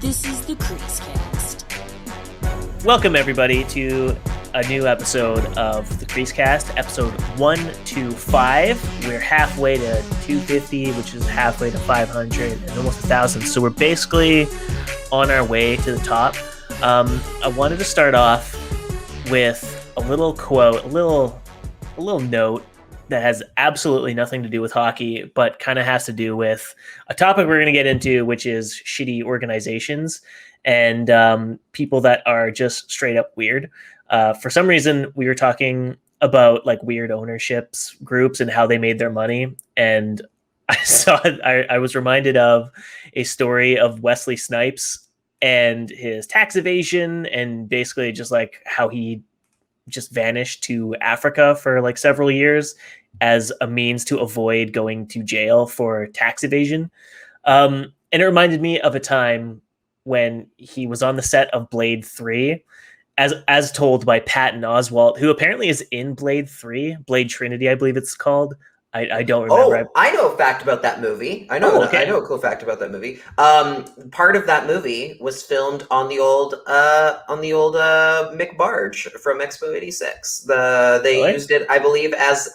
This is the CreaseCast. Welcome, everybody, to a new episode of the CreaseCast, episode 125. We're halfway to 250, which is halfway to 500 and almost 1,000. So we're basically on our way to the top. I wanted to start off with a little quote, a little note that has absolutely nothing to do with hockey, but kind of has to do with a topic we're going to get into, which is shitty organizations and people that are just straight up weird. For some reason, we were talking about like weird ownerships groups and how they made their money. And I was reminded of a story of Wesley Snipes and his tax evasion and basically just like how he just vanished to Africa for like several years as a means to avoid going to jail for tax evasion. And it reminded me of a time when he was on the set of Blade 3, as told by Patton Oswalt, who apparently is in Blade 3, Blade Trinity, I believe it's called. I don't remember. Oh, I know a fact about that movie. I know a cool fact about that movie. Part of that movie was filmed on the old McBarge from Expo '86. They used it, I believe, as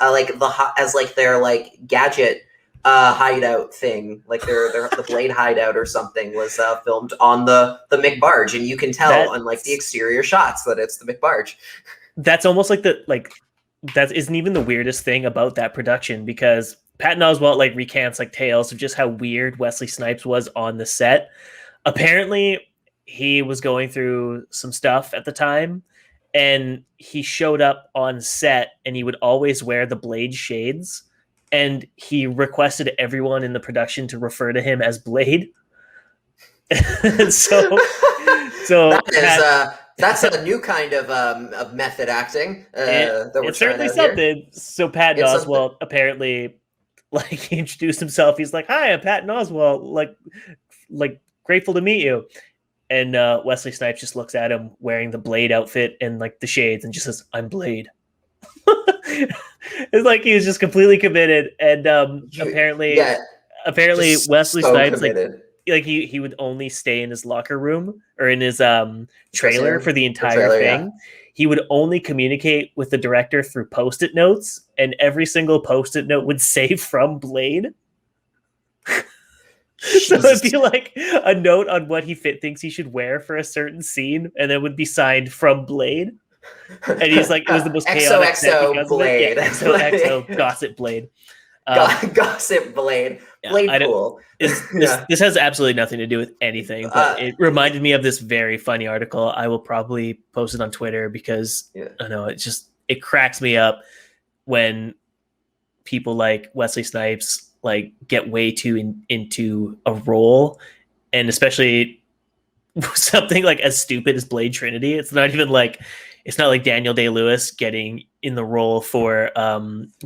their like gadget hideout thing, like their the Blade hideout or something was filmed on the McBarge, and you can tell on like the exterior shots that it's the McBarge. That's almost like that isn't even the weirdest thing about that production, because Patton Oswalt like recants like tales of just how weird Wesley Snipes was on the set. Apparently, he was going through some stuff at the time, and he showed up on set, and he would always wear the Blade shades, and he requested everyone in the production to refer to him as Blade. so that's a new kind of method acting. It's certainly something. Here. So Patton Oswalt apparently, like, he introduced himself. He's like, "Hi, I'm Patton Oswalt. Like grateful to meet you." And Wesley Snipes just looks at him wearing the Blade outfit and like the shades, and just says, "I'm Blade." It's like he was just completely committed, and apparently Wesley Snipes committed. like he would only stay in his locker room or in his trailer for the entire thing. Yeah. He would only communicate with the director through Post-it notes, and every single Post-it note would say "from Blade." So it'd be like a note on what he thinks he should wear for a certain scene, and it would be signed "from Blade." And he's like, it was the most chaotic XOXO Blade. Yeah, XOXO Gossip Blade. Gossip Blade. Blade pool. This has absolutely nothing to do with anything, but it reminded me of this very funny article. I will probably post it on Twitter because I know it cracks me up when people like Wesley Snipes like get way too into a role, and especially something like as stupid as Blade Trinity. It's not like Daniel Day-Lewis getting in the role for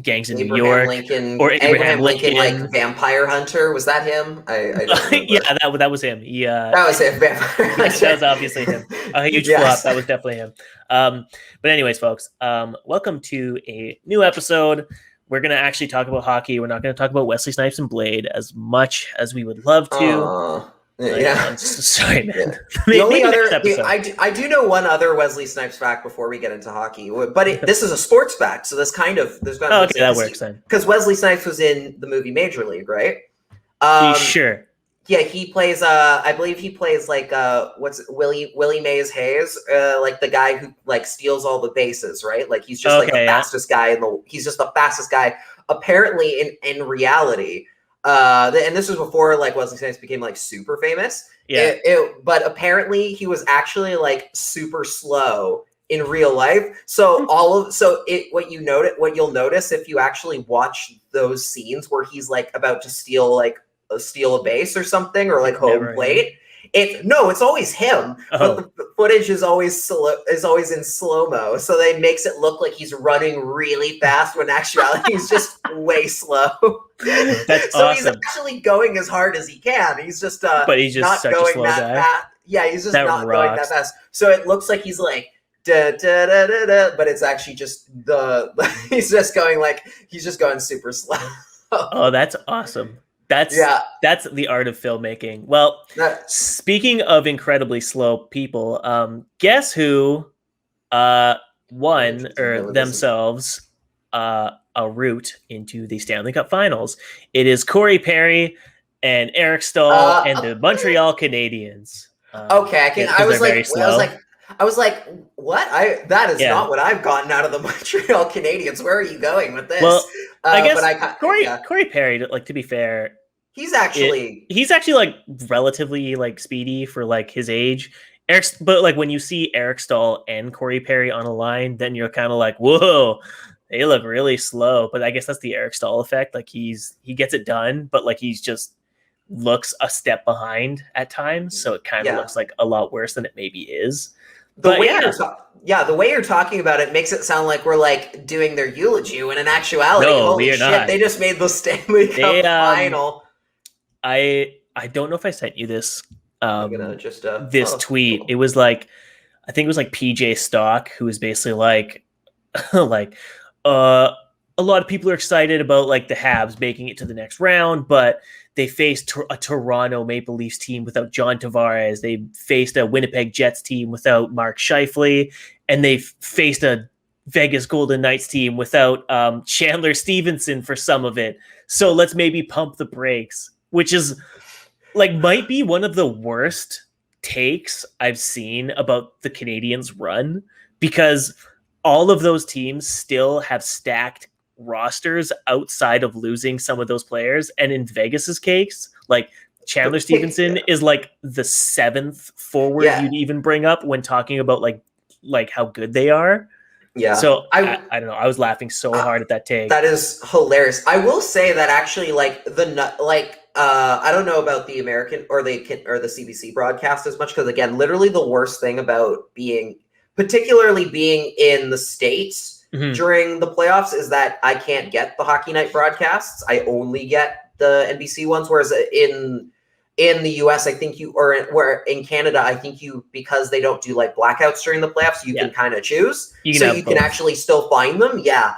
Gangs in New York, or Abraham Lincoln, like Vampire Hunter. Was that him? I don't yeah, that was him. That was him. Vampire Hunter. That was obviously him. A huge flop. That was definitely him. But anyways, folks, welcome to a new episode. We're going to actually talk about hockey. We're not going to talk about Wesley Snipes and Blade as much as we would love to. I'm sorry, man. The only other, I do know one other Wesley Snipes fact before we get into hockey, but this is a sports fact, so there's okay, that works then. Because Wesley Snipes was in the movie Major League, right? Sure. Yeah, he plays. I believe he plays like what's Willie Mays Hayes, like the guy who like steals all the bases, right? Like he's just fastest guy he's just the fastest guy. Apparently, in reality. And this was before like Wesley Snipes became like super famous. Yeah. But apparently he was actually like super slow in real life. So what you'll notice if you actually watch those scenes where he's like about to steal a base or something, or like home plate. It's always him, but the footage is always in slow-mo, so that makes it look like he's running really fast when actually he's just way slow. That's so awesome. He's actually going as hard as he can. He's just but he's just not going that fast. Yeah, he's just not going that fast. So it looks like he's like da da da da da, but it's actually just he's just going super slow. Oh, that's awesome. That's Yeah. that's the art of filmmaking. Well, speaking of incredibly slow people, guess who won or themselves a route into the Stanley Cup Finals? It is Corey Perry and Eric Stahl and the Montreal Canadiens. Okay, I was like, what? That is Yeah. not what I've gotten out of the Montreal Canadiens. Where are you going with this? Well, I guess but Corey Perry, like, to be fair, he's actually like relatively like speedy for like his age. But like when you see Eric Stahl and Corey Perry on a line, then you're kind of like, whoa, they look really slow. But I guess that's the Eric Stahl effect. Like he gets it done, but like he's just looks a step behind at times, so it kind of looks like a lot worse than it maybe is. The way you're talking about it makes it sound like we're like doing their eulogy, when in actuality, holy shit, not. They just made the Stanley Cup Final. I don't know if I sent you this this tweet. Cool. It was like, I think it was like PJ Stock, who was basically like like a lot of people are excited about like the Habs making it to the next round, but they faced a Toronto Maple Leafs team without John Tavares. They faced a Winnipeg Jets team without Mark Scheifele, and they faced a Vegas Golden Knights team without Chandler Stevenson for some of it. So let's maybe pump the brakes, which is like might be one of the worst takes I've seen about the Canadiens' run, because all of those teams still have stacked rosters outside of losing some of those players. And in Vegas's case, like Chandler Stevenson is like the 7th forward you'd even bring up when talking about like how good they are. Yeah. So I don't know. I was laughing so hard at that take. That is hilarious. I will say that actually, like I don't know about the American or the CBC broadcast as much, because again, literally the worst thing about particularly being in the States during the playoffs is that I can't get the Hockey Night broadcasts. I only get the NBC ones, whereas in the US, I think where in Canada, I think because they don't do like blackouts during the playoffs, you can kind of choose. You can actually still find them. Yeah.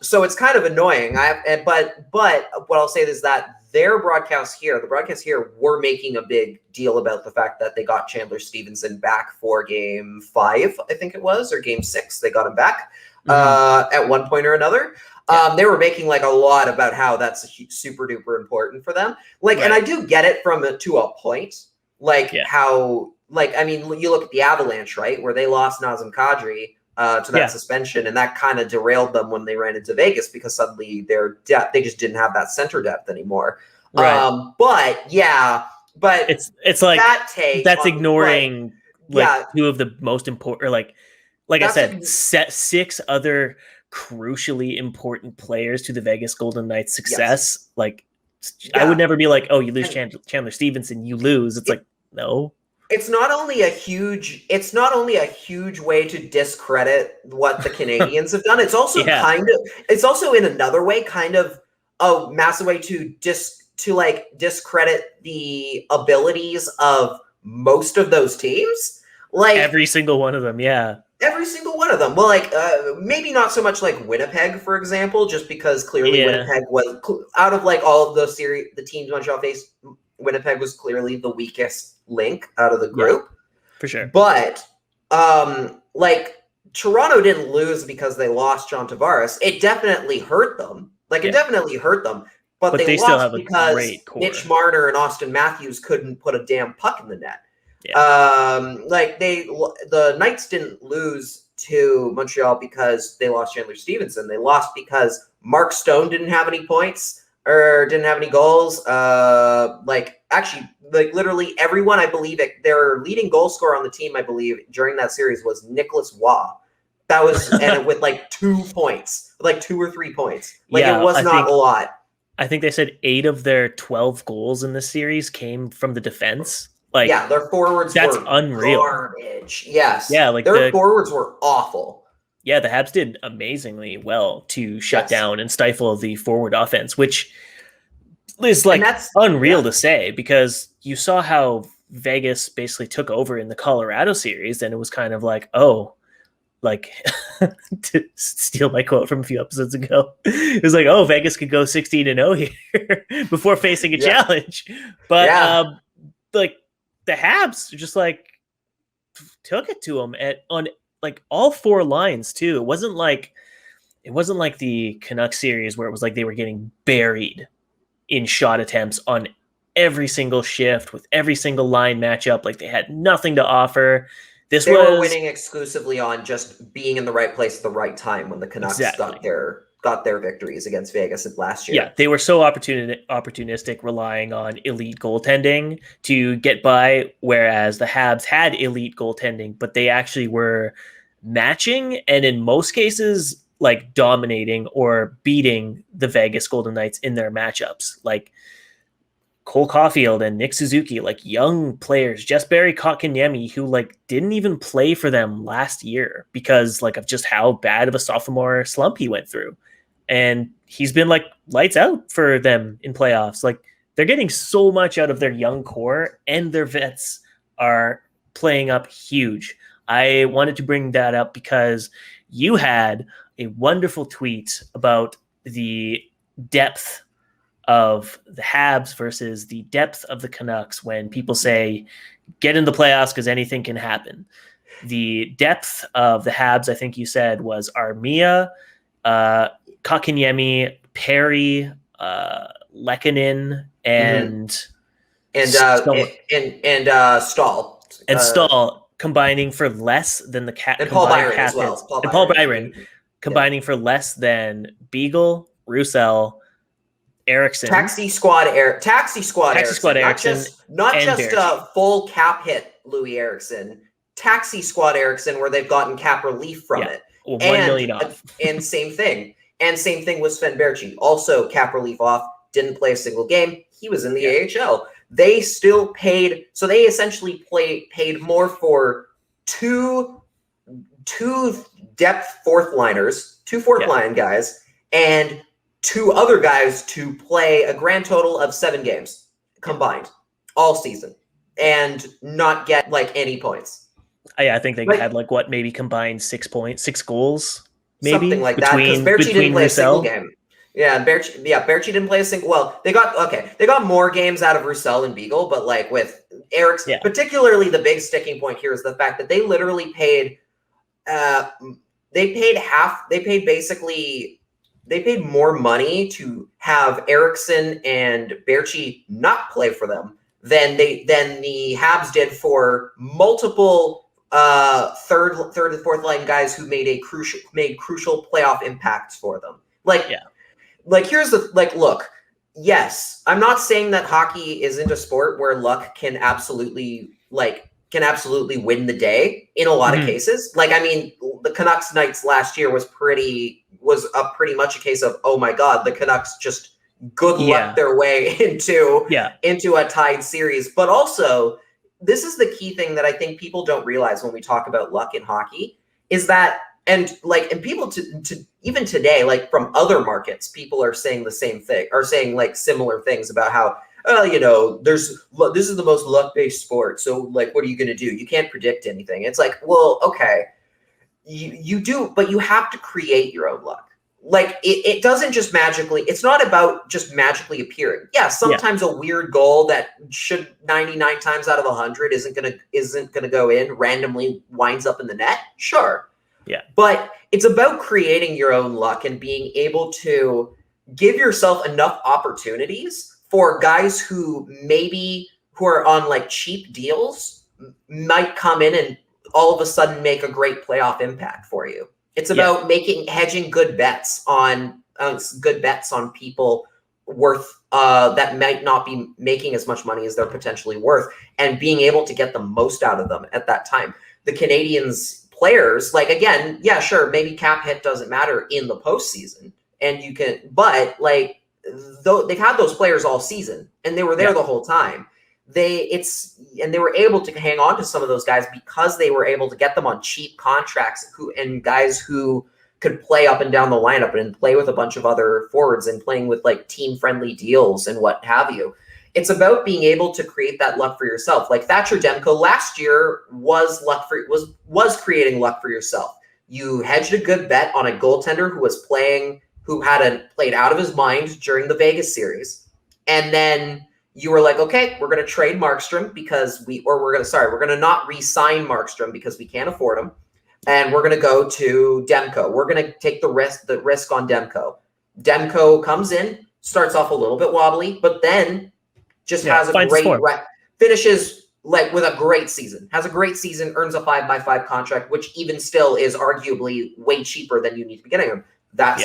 So it's kind of annoying. But what I'll say is that the broadcasts here were making a big deal about the fact that they got Chandler Stevenson back for Game 5, I think it was, or Game 6. They got him back at one point or another. They were making like a lot about how that's super duper important for them. Like, and I do get it to a point. Like how, like, I mean, you look at the Avalanche, right, where they lost Nazem Kadri to that suspension, and that kind of derailed them when they ran into Vegas, because suddenly they just didn't have that center depth anymore. Right. But it's like that's ignoring two of the most important, or like I said, set 6 other crucially important players to the Vegas Golden Knights' success. Like, I would never be like, oh, you lose Chandler Stevenson, you lose. It's like, no. It's not only a huge way to discredit what the Canadiens have done. It's also it's also in another way kind of a massive way to discredit the abilities of most of those teams. Like every single one of them, Every single one of them. Well, like maybe not so much like Winnipeg, for example, just because clearly Winnipeg was out of like all of those the teams Montreal faced. Winnipeg was clearly the weakest link out of the group, for sure. But like Toronto didn't lose because they lost John Tavares. It definitely hurt them. It definitely hurt them. But they lost still have because Mitch Marner and Austin Matthews couldn't put a damn puck in the net. The Knights didn't lose to Montreal because they lost Chandler Stevenson. They lost because Mark Stone didn't have any points or didn't have any goals. Literally everyone, I believe, their leading goal scorer on the team, I believe, during that series was Nicholas Waugh. That was with like 2 points, like 2 or 3 points. It was not a lot. I think they said 8 of their 12 goals in this series came from the defense. Their forwards were unreal. Garbage. Yes. Yeah, their forwards were awful. Yeah, the Habs did amazingly well to shut down and stifle the forward offense, which is unreal to say, because you saw how Vegas basically took over in the Colorado series, and it was kind of like, oh, like to steal my quote from a few episodes ago, it was like, oh, Vegas could go 16-0 here before facing a challenge. But like the Habs just like took it to them on like all four lines too. It wasn't like the Canucks series where it was like they were getting buried in shot attempts on every single shift with every single line matchup. Like they had nothing to offer. They were winning exclusively on just being in the right place at the right time when the Canucks got their victories against Vegas last year. Yeah, they were so opportunistic, relying on elite goaltending to get by, whereas the Habs had elite goaltending, but they actually were matching and in most cases like dominating or beating the Vegas Golden Knights in their matchups. Like Cole Caulfield and Nick Suzuki, like young players, Jesperi Kotkaniemi, who like didn't even play for them last year because like of just how bad of a sophomore slump he went through. And he's been like lights out for them in playoffs. Like they're getting so much out of their young core and their vets are playing up huge. I wanted to bring that up because you had a wonderful tweet about the depth of the Habs versus the depth of the Canucks when people say get in the playoffs because anything can happen. The depth of the Habs, I think you said, was Armia, Kotkaniemi, Perry, Lehkonen, and Stahl. Stahl combining for less than the and Paul Byron captains. As well. Paul Byron combining for less than Beagle, Roussel, Eriksson. Taxi squad Eriksson. Not just a full cap hit Louis Eriksson. Taxi squad Eriksson where they've gotten cap relief from it. Well, $1 million off. And same thing. And same thing with Sven Berchi. Also cap relief off. Didn't play a single game. He was in the AHL. They still paid. So they essentially paid more for two depth fourth liners, two fourth line guys, and two other guys to play a grand total of 7 games combined all season and not get like any points. I think they had like what, maybe combined 6 goals, maybe something like that. Because Berchi didn't play a single game. Yeah, Berchi didn't play a single. Well, they got more games out of Roussel and Beagle, but like with Eriksson, particularly the big sticking point here is the fact that they literally paid. They paid more money to have Eriksson and Berchi not play for them than the Habs did for multiple third and fourth line guys who made crucial playoff impacts for them. Here's the look. Yes, I'm not saying that hockey isn't a sport where luck can absolutely win the day in a lot of cases. Like, I mean, the Canucks Knights last year was pretty much a case of, oh my God, the Canucks just good luck their way into a tied series. But also, this is the key thing that I think people don't realize when we talk about luck in hockey is that, and people to even today, like from other markets, people are saying the same thing, are saying like similar things about how, this is the most luck-based sport. So like, what are you going to do? You can't predict anything. It's like, well, okay, you do, but you have to create your own luck. Like it doesn't just magically, it's not about just magically appearing. Yeah. Sometimes a weird goal that should 99 times out of 100 isn't going to go in, randomly winds up in the net. Sure. Yeah. But it's about creating your own luck and being able to give yourself enough opportunities for guys who are on like cheap deals might come in and all of a sudden make a great playoff impact for you. It's about hedging good bets on people worth that might not be making as much money as they're potentially worth, and being able to get the most out of them at that time. The Canadiens players, like, again, yeah, sure, maybe cap hit doesn't matter in the postseason, and you can, but like, though they've had those players all season and they were there the whole time. They were able to hang on to some of those guys because they were able to get them on cheap contracts and guys who could play up and down the lineup and play with a bunch of other forwards and playing with like team friendly deals and what have you. It's about being able to create that luck for yourself. Like Thatcher Demko last year was creating luck for yourself. You hedged a good bet on a goaltender who played out of his mind during the Vegas series. And then you were like, okay, we're going to trade Markstrom we're going to not re-sign Markstrom because we can't afford him. And we're going to go to Demko. We're going to take the risk on Demko. Demko comes in, starts off a little bit wobbly, but then just has a great finishes like with a great season. Has a great season, earns a 5x5 contract, which even still is arguably way cheaper than you need to be getting him. That's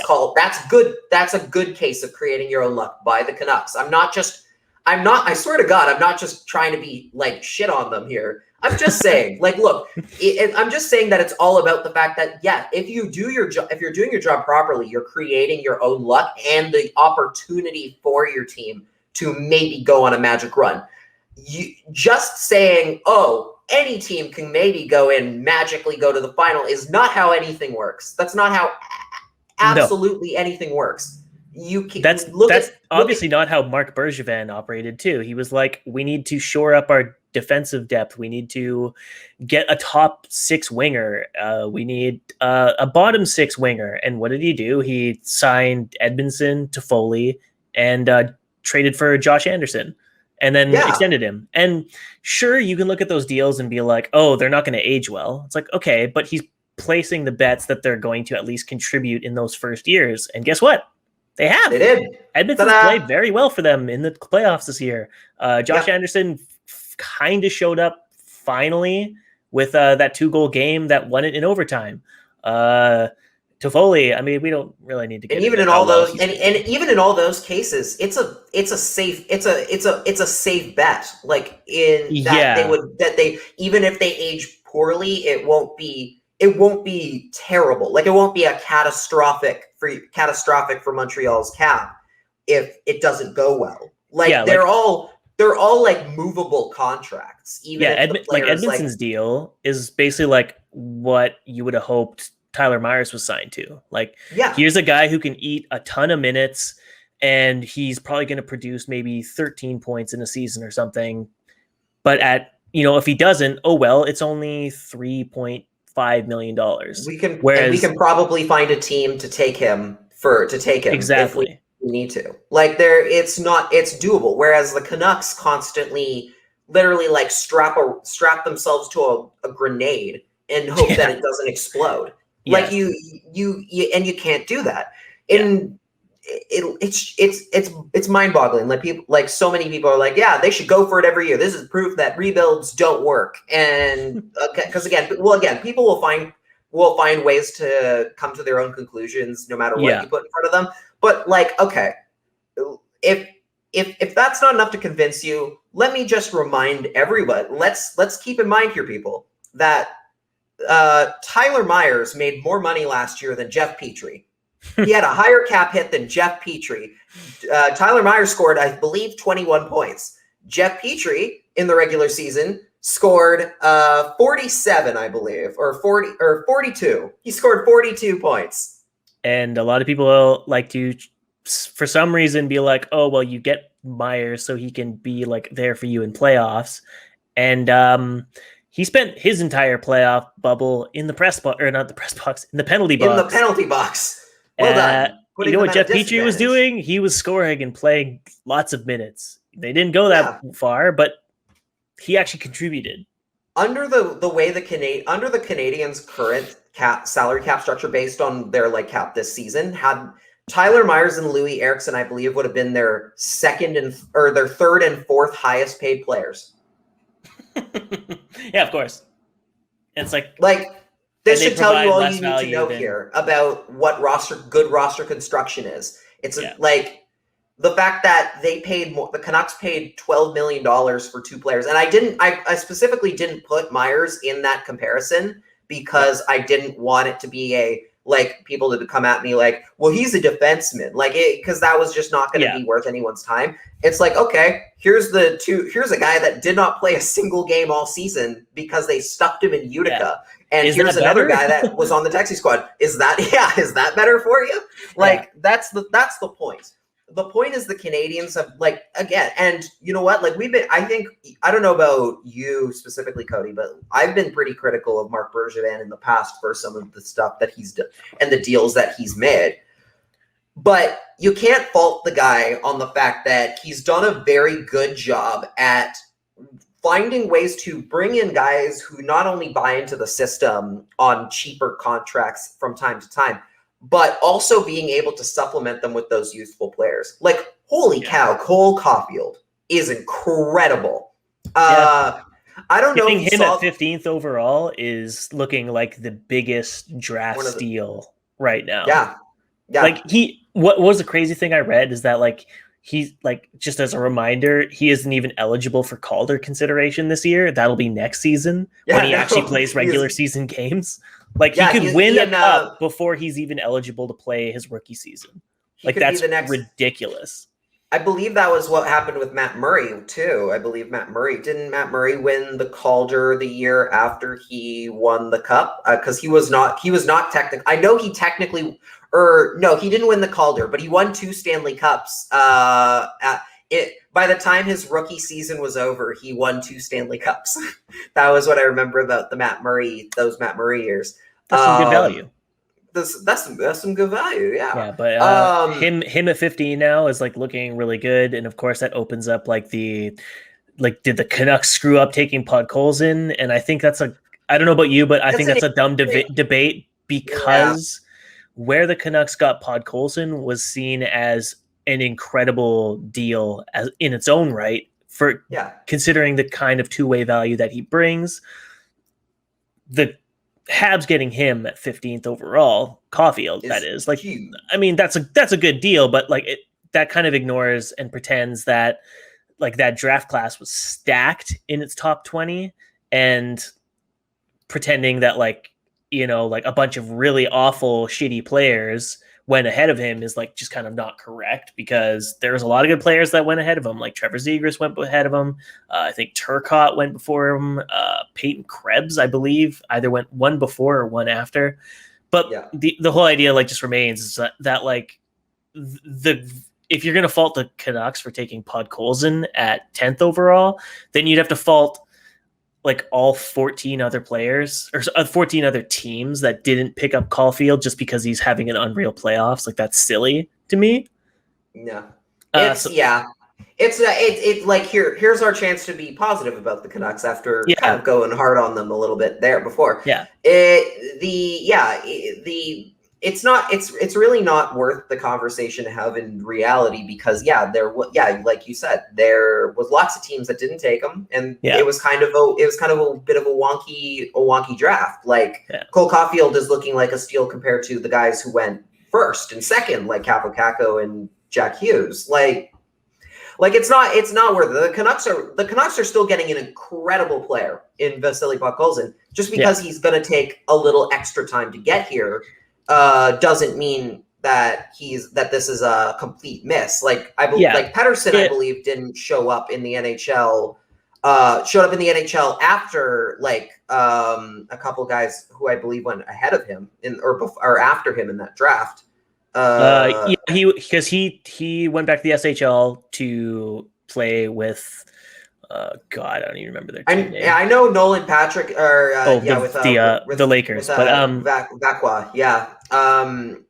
good. That's a good case of creating your own luck by the Canucks. I swear to God, I'm not just trying to be like shit on them here. I'm just saying, like, look, I'm just saying that it's all about the fact that, if you do your job, if you're doing your job properly, you're creating your own luck and the opportunity for your team to maybe go on a magic run. You just saying, oh, any team can maybe magically go to the final is not how anything works. That's not how absolutely anything works. That's obviously not how Mark Bergevin operated too. He was like, we need to shore up our defensive depth. We need to get a top 6 winger. We need a bottom 6 winger. And what did he do? He signed Edmondson, Toffoli, and traded for Josh Anderson, and then extended him. And sure, you can look at those deals and be like, oh, they're not going to age well. It's like, okay, but he's placing the bets that they're going to at least contribute in those first years. And guess what? They have. They did. Edmonton's played very well for them in the playoffs this year. Josh Anderson kind of showed up finally with that 2-goal game that won it in overtime. Toffoli, I mean, we don't really need to get. And even in all those, even in all those cases, it's a safe bet. Like in that they even if they age poorly, it won't be terrible. Like it won't be a catastrophic for Montreal's cap if it doesn't go well. Like they're all like movable contracts. Even Edmonton's deal is basically like what you would have hoped Tyler Myers was signed to. Like, here's a guy who can eat a ton of minutes, and he's probably going to produce maybe 13 points in a season or something. But if he doesn't, oh well, it's only $3.5 million. We can probably find a team to take him exactly. If we need to. Like it's doable. Whereas the Canucks constantly, literally, like strap themselves to a grenade and hope that it doesn't explode. Like you can't do that. And it's mind-boggling. Like people, like so many people are like, they should go for it every year. This is proof that rebuilds don't work. And because people will find ways to come to their own conclusions no matter what you put in front of them. But like, okay, if that's not enough to convince you, let me just remind everybody. Let's keep in mind here, people, that Tyler Myers made more money last year than Jeff Petrie. He had a higher cap hit than Jeff Petrie. Tyler Myers scored, I believe, 21 points. Jeff Petrie in the regular season scored 47, I believe, or 42. He scored 42 points. And a lot of people like to, for some reason, be like, oh, well, you get Myers so he can be like there for you in playoffs. And he spent his entire playoff bubble in the in the penalty box. In the penalty box. Well done. You know what Jeff Petrie was doing? He was scoring and playing lots of minutes. They didn't go that far, but he actually contributed. Under the way the Canadiens' current salary cap structure, based on their cap this season, had Tyler Myers and Louis Eriksson, I believe, would have been their their third and fourth highest paid players. Yeah, of course. It's like this should tell you all you need to know here about what good roster construction is. It's like the fact that the Canucks paid $12 million for 2 players. And I specifically didn't put Myers in that comparison because I didn't want it to be people to come at me like, well, he's a defenseman, because that was just not going to be worth anyone's time. It's like, okay, here's a guy that did not play a single game all season because they stuffed him in Utica. And here's another guy that was on the taxi squad. Is that better for you? That's the point. the point is the Canadiens have like again, and you know what? Like I don't know about you specifically, Cody, but I've been pretty critical of Marc Bergevin in the past for some of the stuff that he's done and the deals that he's made. But you can't fault the guy on the fact that he's done a very good job at finding ways to bring in guys who not only buy into the system on cheaper contracts from time to time, but also being able to supplement them with those youthful players. Like, holy cow, Cole Caulfield is incredible. I don't know. Getting him at 15th overall is looking like the biggest draft steal right now. Yeah. Like what was the crazy thing I read is that like he's like, just as a reminder, he isn't even eligible for Calder consideration this year. That'll be next season when he actually plays regular season games. Like he could win a cup before he's even eligible to play his rookie season. Like that's ridiculous. I believe that was what happened with Matt Murray too. Didn't Matt Murray win the Calder the year after he won the cup? Because he was not technically. I know he technically, no, he didn't win the Calder, but he won 2 Stanley Cups. By the time his rookie season was over, he won 2 Stanley Cups. That was what I remember about those Matt Murray years. That's some good value. That's some good value, yeah. Yeah, but him at 15 now is like looking really good, and of course that opens up like did the Canucks screw up taking Podkolzin? And I think that's I don't know about you, but I think that's a dumb debate because where the Canucks got Podkolzin was seen as an incredible deal in its own right for considering the kind of two-way value that he brings. The Habs getting him at 15th overall, Caulfield, that is like, huge. I mean, that's a good deal, but like that kind of ignores and pretends that like that draft class was stacked in its top 20 and pretending that like, you know, like a bunch of really awful, shitty players went ahead of him is like just kind of not correct, because there's a lot of good players that went ahead of him. Like Trevor Zegras went ahead of him. I think Turcotte went before him. Peyton Krebs, I believe, either went one before or one after. But the whole idea like just remains is that like if you're going to fault the Canucks for taking Podkolzin at 10th overall, then you'd have to fault like all 14 other players or 14 other teams that didn't pick up Caulfield just because he's having an unreal playoffs. Like that's silly to me. No, it's like here's our chance to be positive about the Canucks after kind of going hard on them a little bit there before. It's really not worth the conversation to have in reality, because like you said, there was lots of teams that didn't take them, and it was kind of a bit of a wonky draft. Like Cole Caulfield is looking like a steal compared to the guys who went first and second, like Capo Caco and Jack Hughes. Like it's not worth it. The Canucks are still getting an incredible player in Vasily Podkolzin. Just because he's going to take a little extra time to get here doesn't mean that this is a complete miss. Like I believe, like Pettersson, I believe didn't show up in the NHL. Showed up in the NHL after like a couple guys who I believe went ahead of him or after him in that draft. He went back to the SHL to play with God, I don't even remember their team name. I know Nolan Patrick with the Lakers, but Vacqua,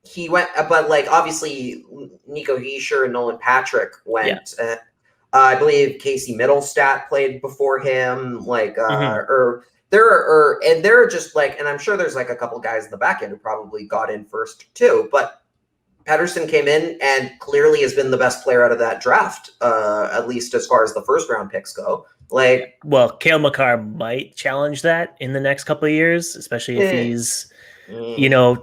he went, but like obviously Nico Hischier and Nolan Patrick went. I believe Casey Middlestat played before him. Like there are just like, and I'm sure there's like a couple guys in the back end who probably got in first too, but Pettersson came in and clearly has been the best player out of that draft, at least as far as the first round picks go. Like, well, Cale Makar might challenge that in the next couple of years, especially if he's,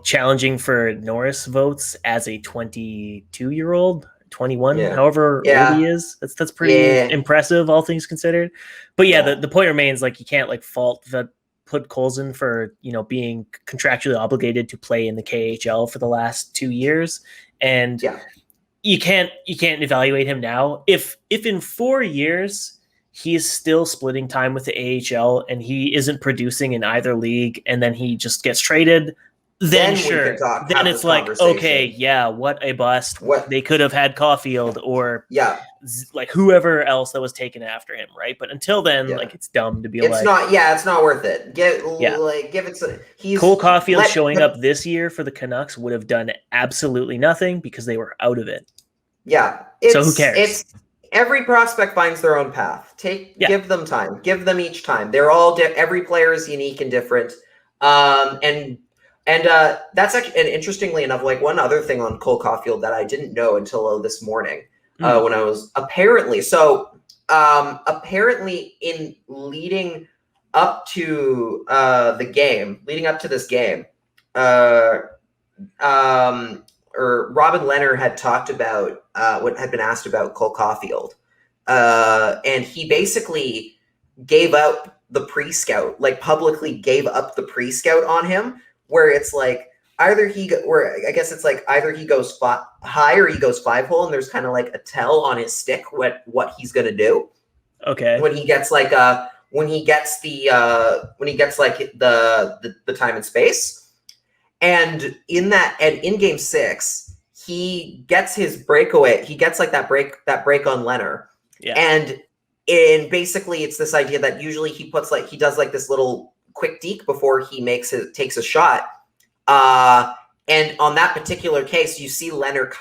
challenging for Norris votes as a 22-year-old, 21, however old he is. That's pretty impressive, all things considered. But the point remains, like, you can't like fault Podkolzin for being contractually obligated to play in the KHL for the last 2 years, and you can't evaluate him now. If in 4 years he is still splitting time with the AHL and he isn't producing in either league, and then he just gets traded, then we sure. can talk. Then have it's this like, conversation. okay, yeah, what a bust. What They could have had Caulfield or Yeah, like whoever else that was taken after him, right? But until then, Yeah. like it's dumb to be it's like, not. Yeah, it's not worth it. Give it. Cole Caulfield showing up this year for the Canucks would have done absolutely nothing because they were out of it. Yeah, so who cares? It's every prospect finds their own path. Give them time. Give them each time. They're all every player is unique and different. And that's actually, and interestingly enough, like one other thing on Cole Caulfield that I didn't know until this morning when I was apparently in leading up to this game, or Robin Leonard had talked about what had been asked about Cole Caulfield, and he basically gave up the pre-scout, like publicly gave up the pre-scout on him, where it's like either he goes high or he goes 5-hole, and there's kind of like a tell on his stick what he's gonna do. Okay. When he gets like the time and space. And in game 6, he gets his breakaway. He gets like that break on Leonard. Yeah. And basically it's this idea that usually he does like this little quick deke before he takes a shot. And on that particular case, you see Leonard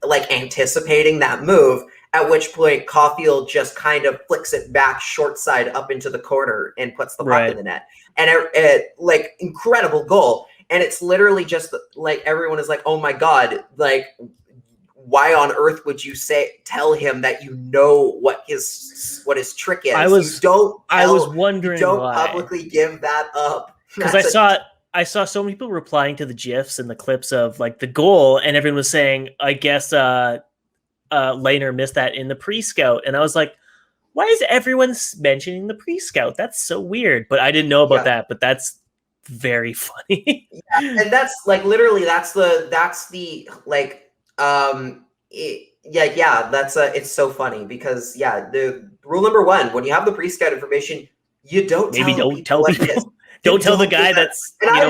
like anticipating that move, at which point Caulfield just kind of flicks it back short side up into the corner and puts the puck in the net. And it like incredible goal. And it's literally just like everyone is like, oh my God, like why on earth would you tell him that you know what his trick is? I was wondering don't why. Publicly give that up. Because I saw so many people replying to the GIFs and the clips of like the goal, and everyone was saying, I guess Lehner missed that in the pre-scout. And I was like, why is everyone mentioning the pre-scout? That's so weird. But I didn't know about that, but that's very funny. And that's like literally it's so funny because the rule number 1, when you have the pre-scout information, you don't tell people. Don't tell the guy that's. And I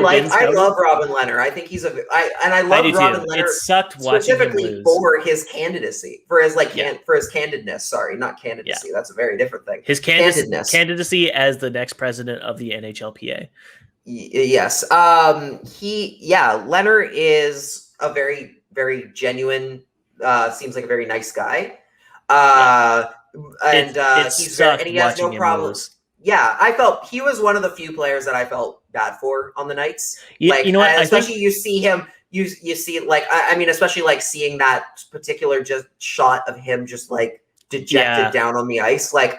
love Robin Leonard. I think he's I love Robin Leonard. It sucked watching him lose. For his candidacy, for his candidness. Sorry, not candidacy. That's a very different thing. His candidacy as the next president of the NHLPA. Yes. Leonard is a very, very genuine. Seems like a very nice guy. He has no problem. Lose. Yeah, I felt he was one of the few players that I felt bad for on the nights. You know what? Especially you see him, you see like I mean, especially like seeing that particular just shot of him just like dejected down on the ice. Like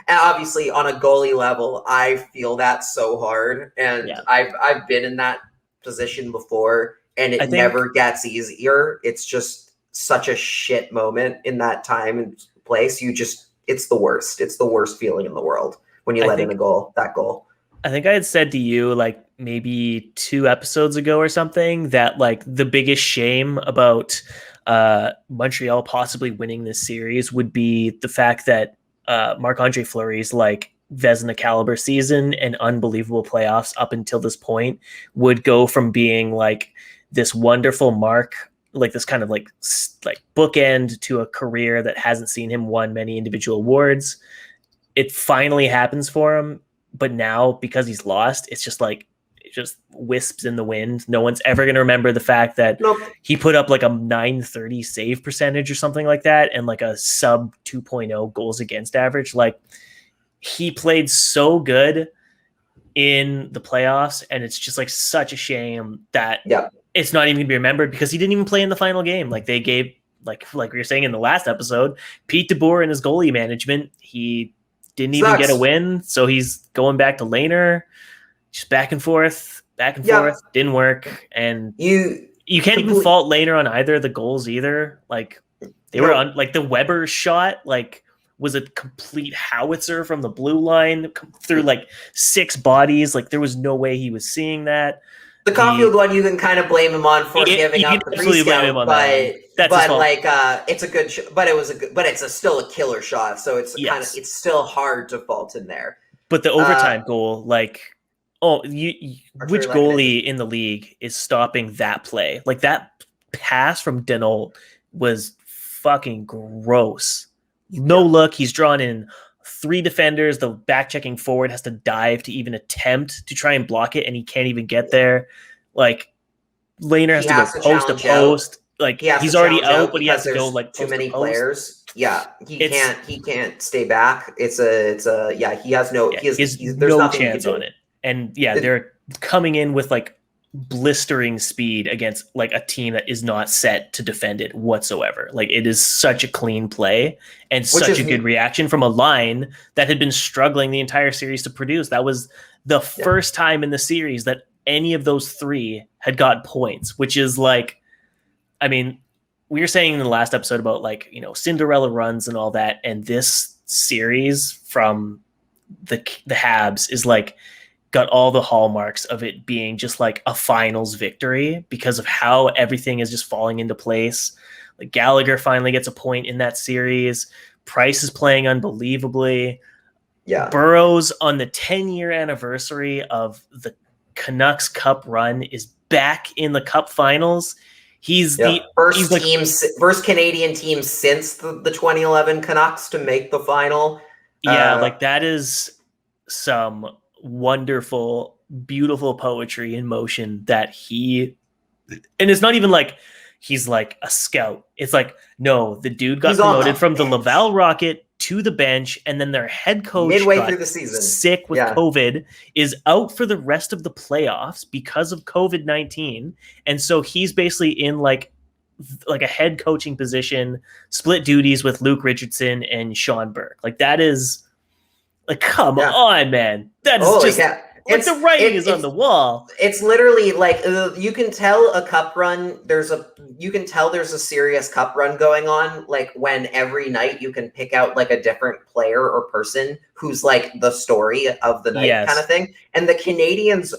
obviously on a goalie level, I feel that so hard, and I've been in that position before, and it never gets easier. It's just such a shit moment in that time and place. It's the worst. It's the worst feeling in the world. When you let in that goal. I think I had said to you like maybe 2 episodes ago or something that like the biggest shame about Montreal possibly winning this series would be the fact that Marc-Andre Fleury's like Vezina caliber season and unbelievable playoffs up until this point would go from being like this wonderful mark, like this kind of like bookend to a career that hasn't seen him won many individual awards. It finally happens for him, but now because he's lost, it's just like it just wisps in the wind. No one's ever going to remember the fact that he put up like a 930 save percentage or something like that and like a sub 2.0 goals against average. Like he played so good in the playoffs, and it's just like such a shame that it's not even going to be remembered because he didn't even play in the final game. Like they gave, like we were saying in the last episode, Pete DeBoer and his goalie management, he didn't even get a win, so he's going back to Lehner, just back and forth, didn't work, and you can't even fault Lehner on either of the goals either. Like they were on, like the Weber shot, like was a complete howitzer from the blue line through like 6 bodies. Like there was no way he was seeing that. The Caulfield one, you can kind of blame him on for giving up the pre-scout, but like it's a good, but it's still a killer shot. So it's it's still hard to fault in there. But the overtime goal, like Oh, which goalie in the league is stopping that play? Like that pass from Denault was fucking gross. No look. He's drawn in 3 defenders. The back checking forward has to dive to even attempt to try and block it, and he can't even get there. Like Lehner has to go post to post. Like he's already out, but he has to go like too many players. Yeah, he can't stay back. He has there's no chance on it. And they're coming in with like blistering speed against like a team that is not set to defend it whatsoever. Like it is such a clean play and such a good reaction from a line that had been struggling the entire series to produce. That was the first time in the series that any of those 3 had got points, which is like, I mean, we were saying in the last episode about like, Cinderella runs and all that. And this series from the Habs is like, got all the hallmarks of it being just like a finals victory because of how everything is just falling into place. Like Gallagher finally gets a point in that series. Price is playing unbelievably. Yeah. Burrows on the 10-year anniversary of the Canucks Cup run is back in the Cup Finals. He's the first Canadian team since the 2011 Canucks to make the final. Yeah, like that is some wonderful, beautiful poetry in motion and it's not even like he's like a scout. It's like, no, the dude got promoted from the Laval Rocket to the bench, and then their head coach midway through the season sick with COVID, is out for the rest of the playoffs because of COVID-19. And so he's basically in like a head coaching position, split duties with Luke Richardson and Sean Burke. Like that is like, come on, man. That is the writing is on the wall. It's literally like you can tell a cup run. There's a serious cup run going on. Like when every night you can pick out like a different player or person who's like the story of the night kind of thing. And the Canadians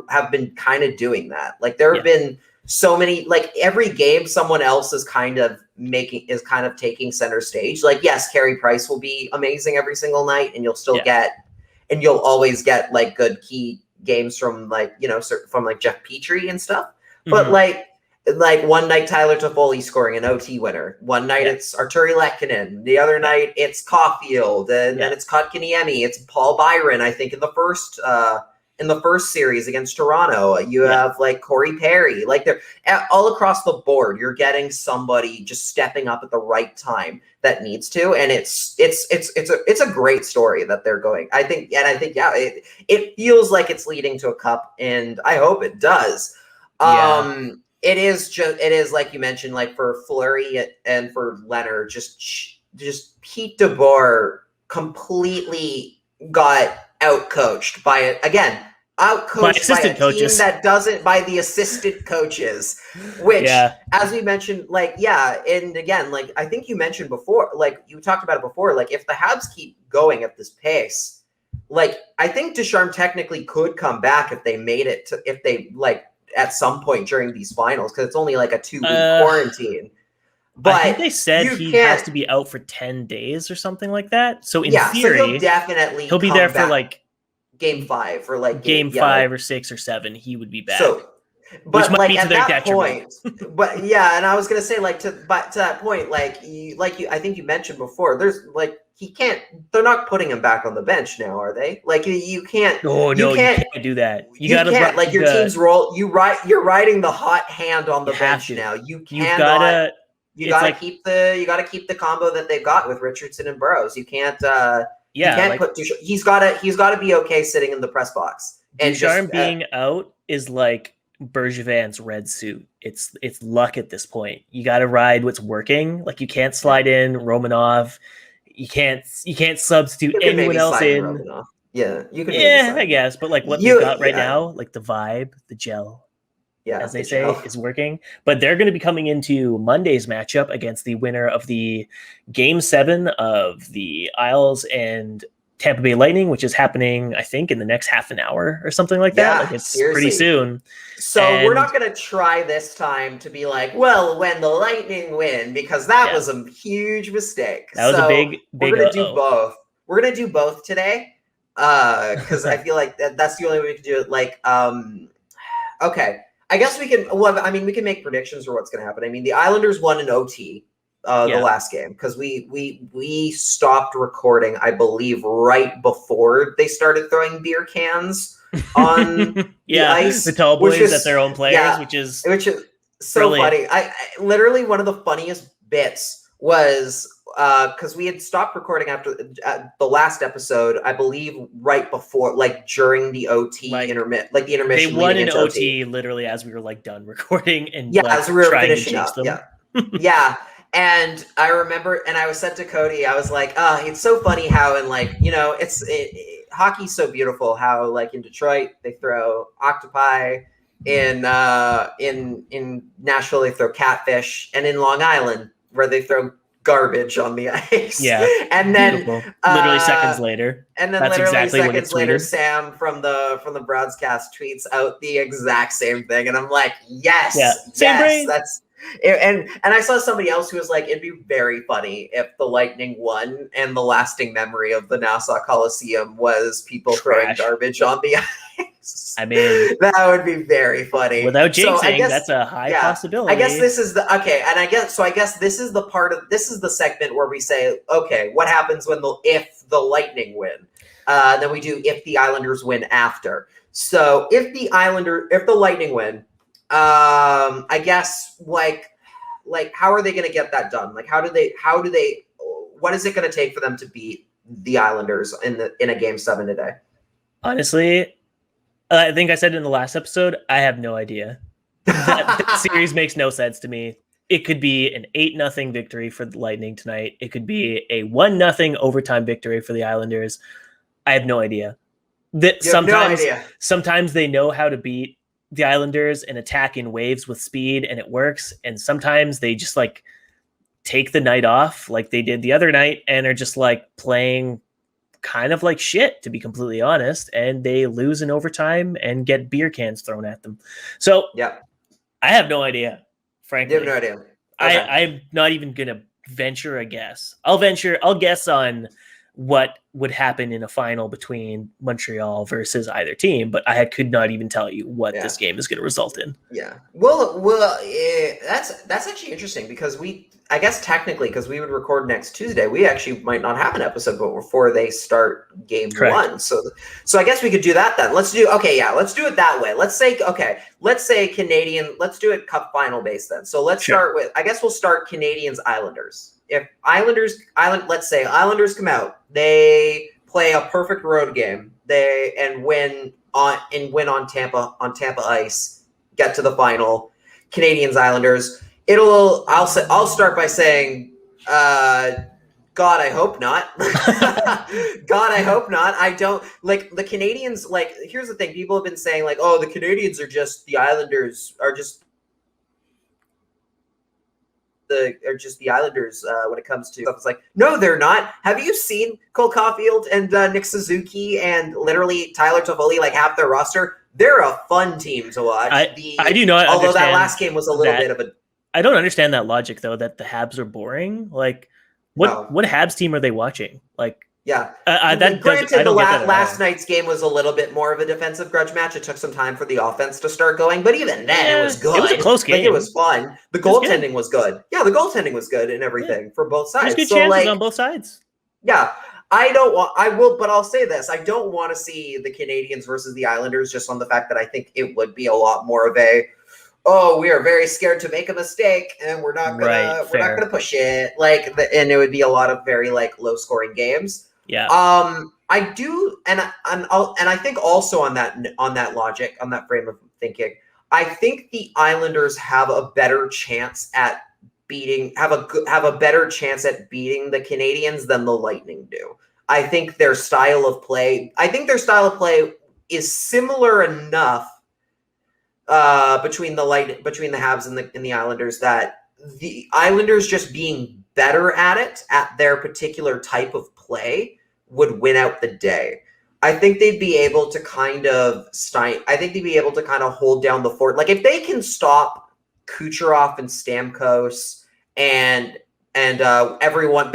have been kind of doing that. Like there have been so many, like every game someone else is kind of taking center stage. Like, yes, Carey Price will be amazing every single night, and you'll always get like good key games from like, from like Jeff Petrie and stuff. But like one night Tyler Toffoli scoring an OT winner. One night it's Arturi Lehkonen. The other night it's Caulfield, and then it's Kotkaniemi. It's Paul Byron, I think, in the first series against Toronto. You have like Corey Perry. Like they're all across the board. You're getting somebody just stepping up at the right time that needs to, and it's a great story that they're going. I think it feels like it's leading to a cup, and I hope it does. It is like you mentioned, like for Fleury and for Leonard, just Pete DeBoer completely got outcoached by it again. Outcoached by a team that doesn't, by the assistant coaches, which, as we mentioned, and again, like I think you mentioned before, like you talked about it before, like if the Habs keep going at this pace, like I think Ducharme technically could come back if they made it if they like at some point during these finals, because it's only like a 2-week quarantine. But I think they said he has to be out for 10 days or something like that. So in theory, he'll be there for like game 5 or like game 5 or 6 or 7. He would be back. So, but which might like be to at their that detriment. point, and I was gonna say to that point, I think you mentioned before, there's like they're not putting him back on the bench now, are they? Like you can't. Oh no, you can't do that. You gotta like your team's role. You're riding the hot hand on the bench now. You cannot. You gotta keep the combo that they've got with Richardson and Burrows. You can't. You can't put Ducharme. He's got to be okay sitting in the press box. And Ducharme being out is like Bergevin's red suit. It's luck at this point. You got to ride what's working. Like you can't slide in Romanov. You can't substitute anyone else in. Romanov. Yeah, you can. Yeah, I guess. But like what you got right now, like the vibe, the gel. As they say, is working. But they're going to be coming into Monday's matchup against the winner of the Game 7 of the Isles and Tampa Bay Lightning, which is happening, I think, in the next half an hour or something like that. Like it's pretty soon. So we're not going to try this time to be like, well, when the Lightning win, because that was a huge mistake. That was a big we're going to do both. We're going to do both today. Because I feel like that's the only way we can do it. Like, okay, I guess we can. Well, I mean, we can make predictions for what's going to happen. I mean, the Islanders won in OT the last game because we stopped recording, I believe, right before they started throwing beer cans on the ice. The tall boys at their own players, which is so funny. I literally one of the funniest bits was because we had stopped recording after the last episode, I believe, right before, like during the OT intermission. They won an OT literally as we were like done recording and as we were finishing up. Yeah. And I remember, and I was said to Cody, I was like, it's so funny how in like, hockey's so beautiful how like in Detroit they throw octopi, in Nashville they throw catfish, and in Long Island where they throw garbage on the ice. Yeah. And then literally seconds later. And then seconds later, Sam from the broadcast tweets out the exact same thing. And I'm like, yes, that's and I saw somebody else who was like, it'd be very funny if the Lightning won and the lasting memory of the Nassau Coliseum was people throwing garbage on the ice. I mean, that would be very funny. Without jinxing, that's a high possibility. I guess this is the I guess this is the segment where we say, okay, what happens if the Lightning win? Then we do if the Islanders win after. So if the Lightning win, I guess like how are they going to get that done? Like how do they what is it going to take for them to beat the Islanders in a game 7 today? Honestly, I think I said in the last episode, I have no idea. That series makes no sense to me. It could be an 8-0 victory for the Lightning tonight. It could be a 1-0 overtime victory for the Islanders. I have no idea. Sometimes they know how to beat the Islanders and attack in waves with speed and it works. And sometimes they just like take the night off like they did the other night and are just like playing kind of like shit, to be completely honest. And they lose in overtime and get beer cans thrown at them. So I have no idea, frankly. You have no idea. Okay. I'm not even going to venture a guess. I'll guess on what would happen in a final between Montreal versus either team, but I could not even tell you what this game is going to result in. Yeah. Well, that's actually interesting because I guess technically, because we would record next Tuesday, we actually might not have an episode before they start game 1. So I guess we could do that then. Let's do it that way. Let's say Canadian, let's do it Cup Final based then. So let's start with, I guess we'll start Canadiens Islanders. If let's say Islanders come out, they play a perfect road game, win on Tampa ice, get to the final. Canadiens Islanders. I'll start by saying, God, I hope not. God, I hope not. I don't like the Canadiens. Like, here's the thing: people have been saying, like, oh, the Canadiens are just the Islanders are just the Islanders when it comes to stuff. It's like, no, they're not. Have you seen Cole Caulfield and Nick Suzuki and literally Tyler Toffoli, like half their roster? They're a fun team to watch. I do not. Although that last game was a little bit of a. I don't understand that logic though. That the Habs are boring. Like, what Habs team are they watching? Like, granted, last night's game was a little bit more of a defensive grudge match. It took some time for the offense to start going, but even then, it was good. It was a close game. Like, it was fun. The goaltending was good. Yeah, the goaltending was good and everything for both sides. There's good chances on both sides. Yeah. But I'll say this. I don't want to see the Canadiens versus the Islanders just on the fact that I think it would be a lot more of we are very scared to make a mistake and we're not gonna push it. And it would be a lot of very like low scoring games. Yeah. I do, and I think also on that logic, on that frame of thinking, I think the Islanders have a better chance at beating the Canadiens than the Lightning do. I think their style of play is similar enough between the Habs and the Islanders that the Islanders just being better at it at their particular type of play would win out the day. I think they'd be able to kind of hold down the fort. Like, if they can stop Kucherov and Stamkos and everyone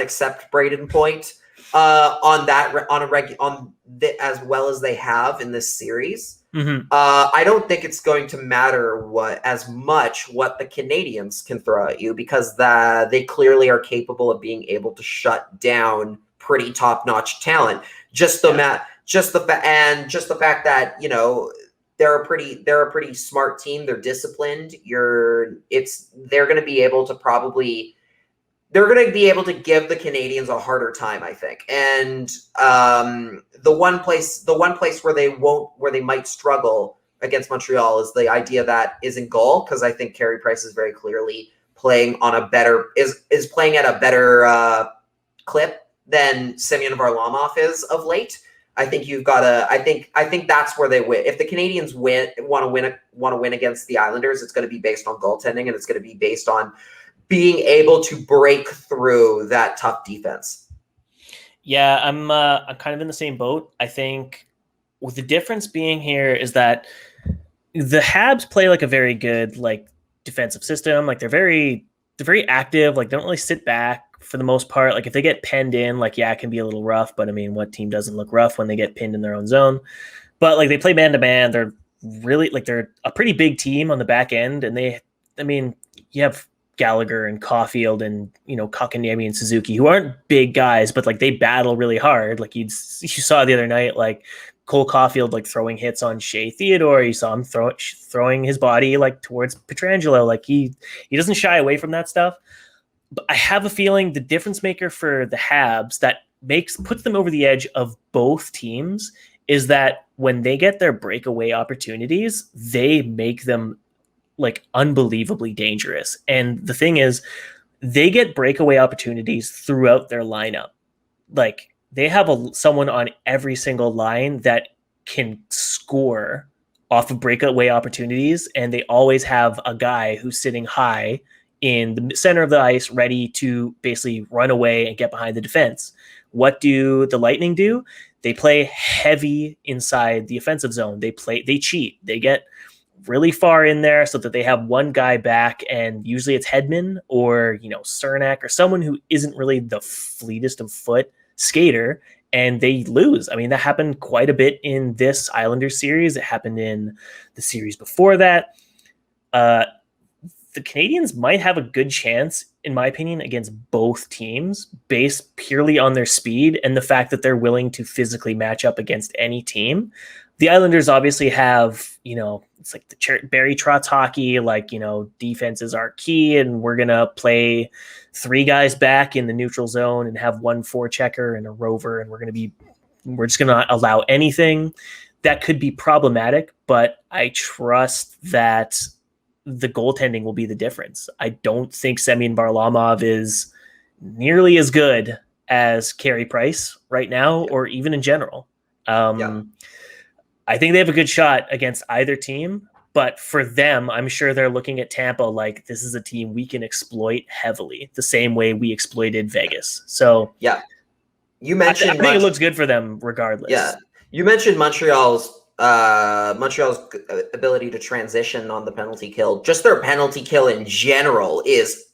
except Braden Point, as well as they have in this series. Mm-hmm. I don't think it's going to matter as much what the Canadiens can throw at you, because they clearly are capable of being able to shut down pretty top-notch talent. Just the fact that, you know, they're a pretty smart team. They're disciplined. They're going to be able to give the Canadiens a harder time, I think. And the one place where they might struggle against Montreal is the idea that is in goal, because I think Carey Price is very clearly playing at a better clip than Semyon Varlamov is of late. I think I think that's where they win. If the Canadiens want to win against the Islanders, it's going to be based on goaltending, and it's going to be based on being able to break through that tough defense. Yeah, I'm kind of in the same boat. I think with the difference being here is that the Habs play like a very good like defensive system. Like they're very active. Like they don't really sit back for the most part. Like if they get penned in, like yeah, it can be a little rough. But I mean, what team doesn't look rough when they get pinned in their own zone? But like they play man to man. They're really like they're a pretty big team on the back end, and you have Gallagher and Caulfield and, you know, Kotkaniemi and Suzuki, who aren't big guys, but like they battle really hard. Like you saw the other night, like Cole Caulfield like throwing hits on Shea Theodore. You saw him throwing his body like towards Pietrangelo. Like he doesn't shy away from that stuff. But I have a feeling the difference maker for the Habs that puts them over the edge of both teams is that when they get their breakaway opportunities, they make them like unbelievably dangerous. And the thing is, they get breakaway opportunities throughout their lineup. Like they have someone on every single line that can score off of breakaway opportunities. And they always have a guy who's sitting high in the center of the ice, ready to basically run away and get behind the defense. What do the Lightning do? They play heavy inside the offensive zone. They cheat. They get really far in there so that they have one guy back, and usually it's Hedman or, you know, Cernak or someone who isn't really the fleetest of foot skater, and they lose. I mean, that happened quite a bit in this Islanders series. It happened in the series before that. The Canadiens might have a good chance, in my opinion, against both teams based purely on their speed and the fact that they're willing to physically match up against any team. The Islanders obviously have, you know, it's like the Barry Trotz hockey, like, you know, defense is our key, and we're going to play three guys back in the neutral zone and have one forechecker and a rover, and we're just going to allow anything. That could be problematic, but I trust that the goaltending will be the difference. I don't think Semyon Varlamov is nearly as good as Carey Price right now, or even in general. I think they have a good shot against either team, but for them, I'm sure they're looking at Tampa like this is a team we can exploit heavily, the same way we exploited Vegas. So yeah, you mentioned I think it looks good for them regardless. Yeah, you mentioned Montreal's ability to transition on the penalty kill. Just their penalty kill in general is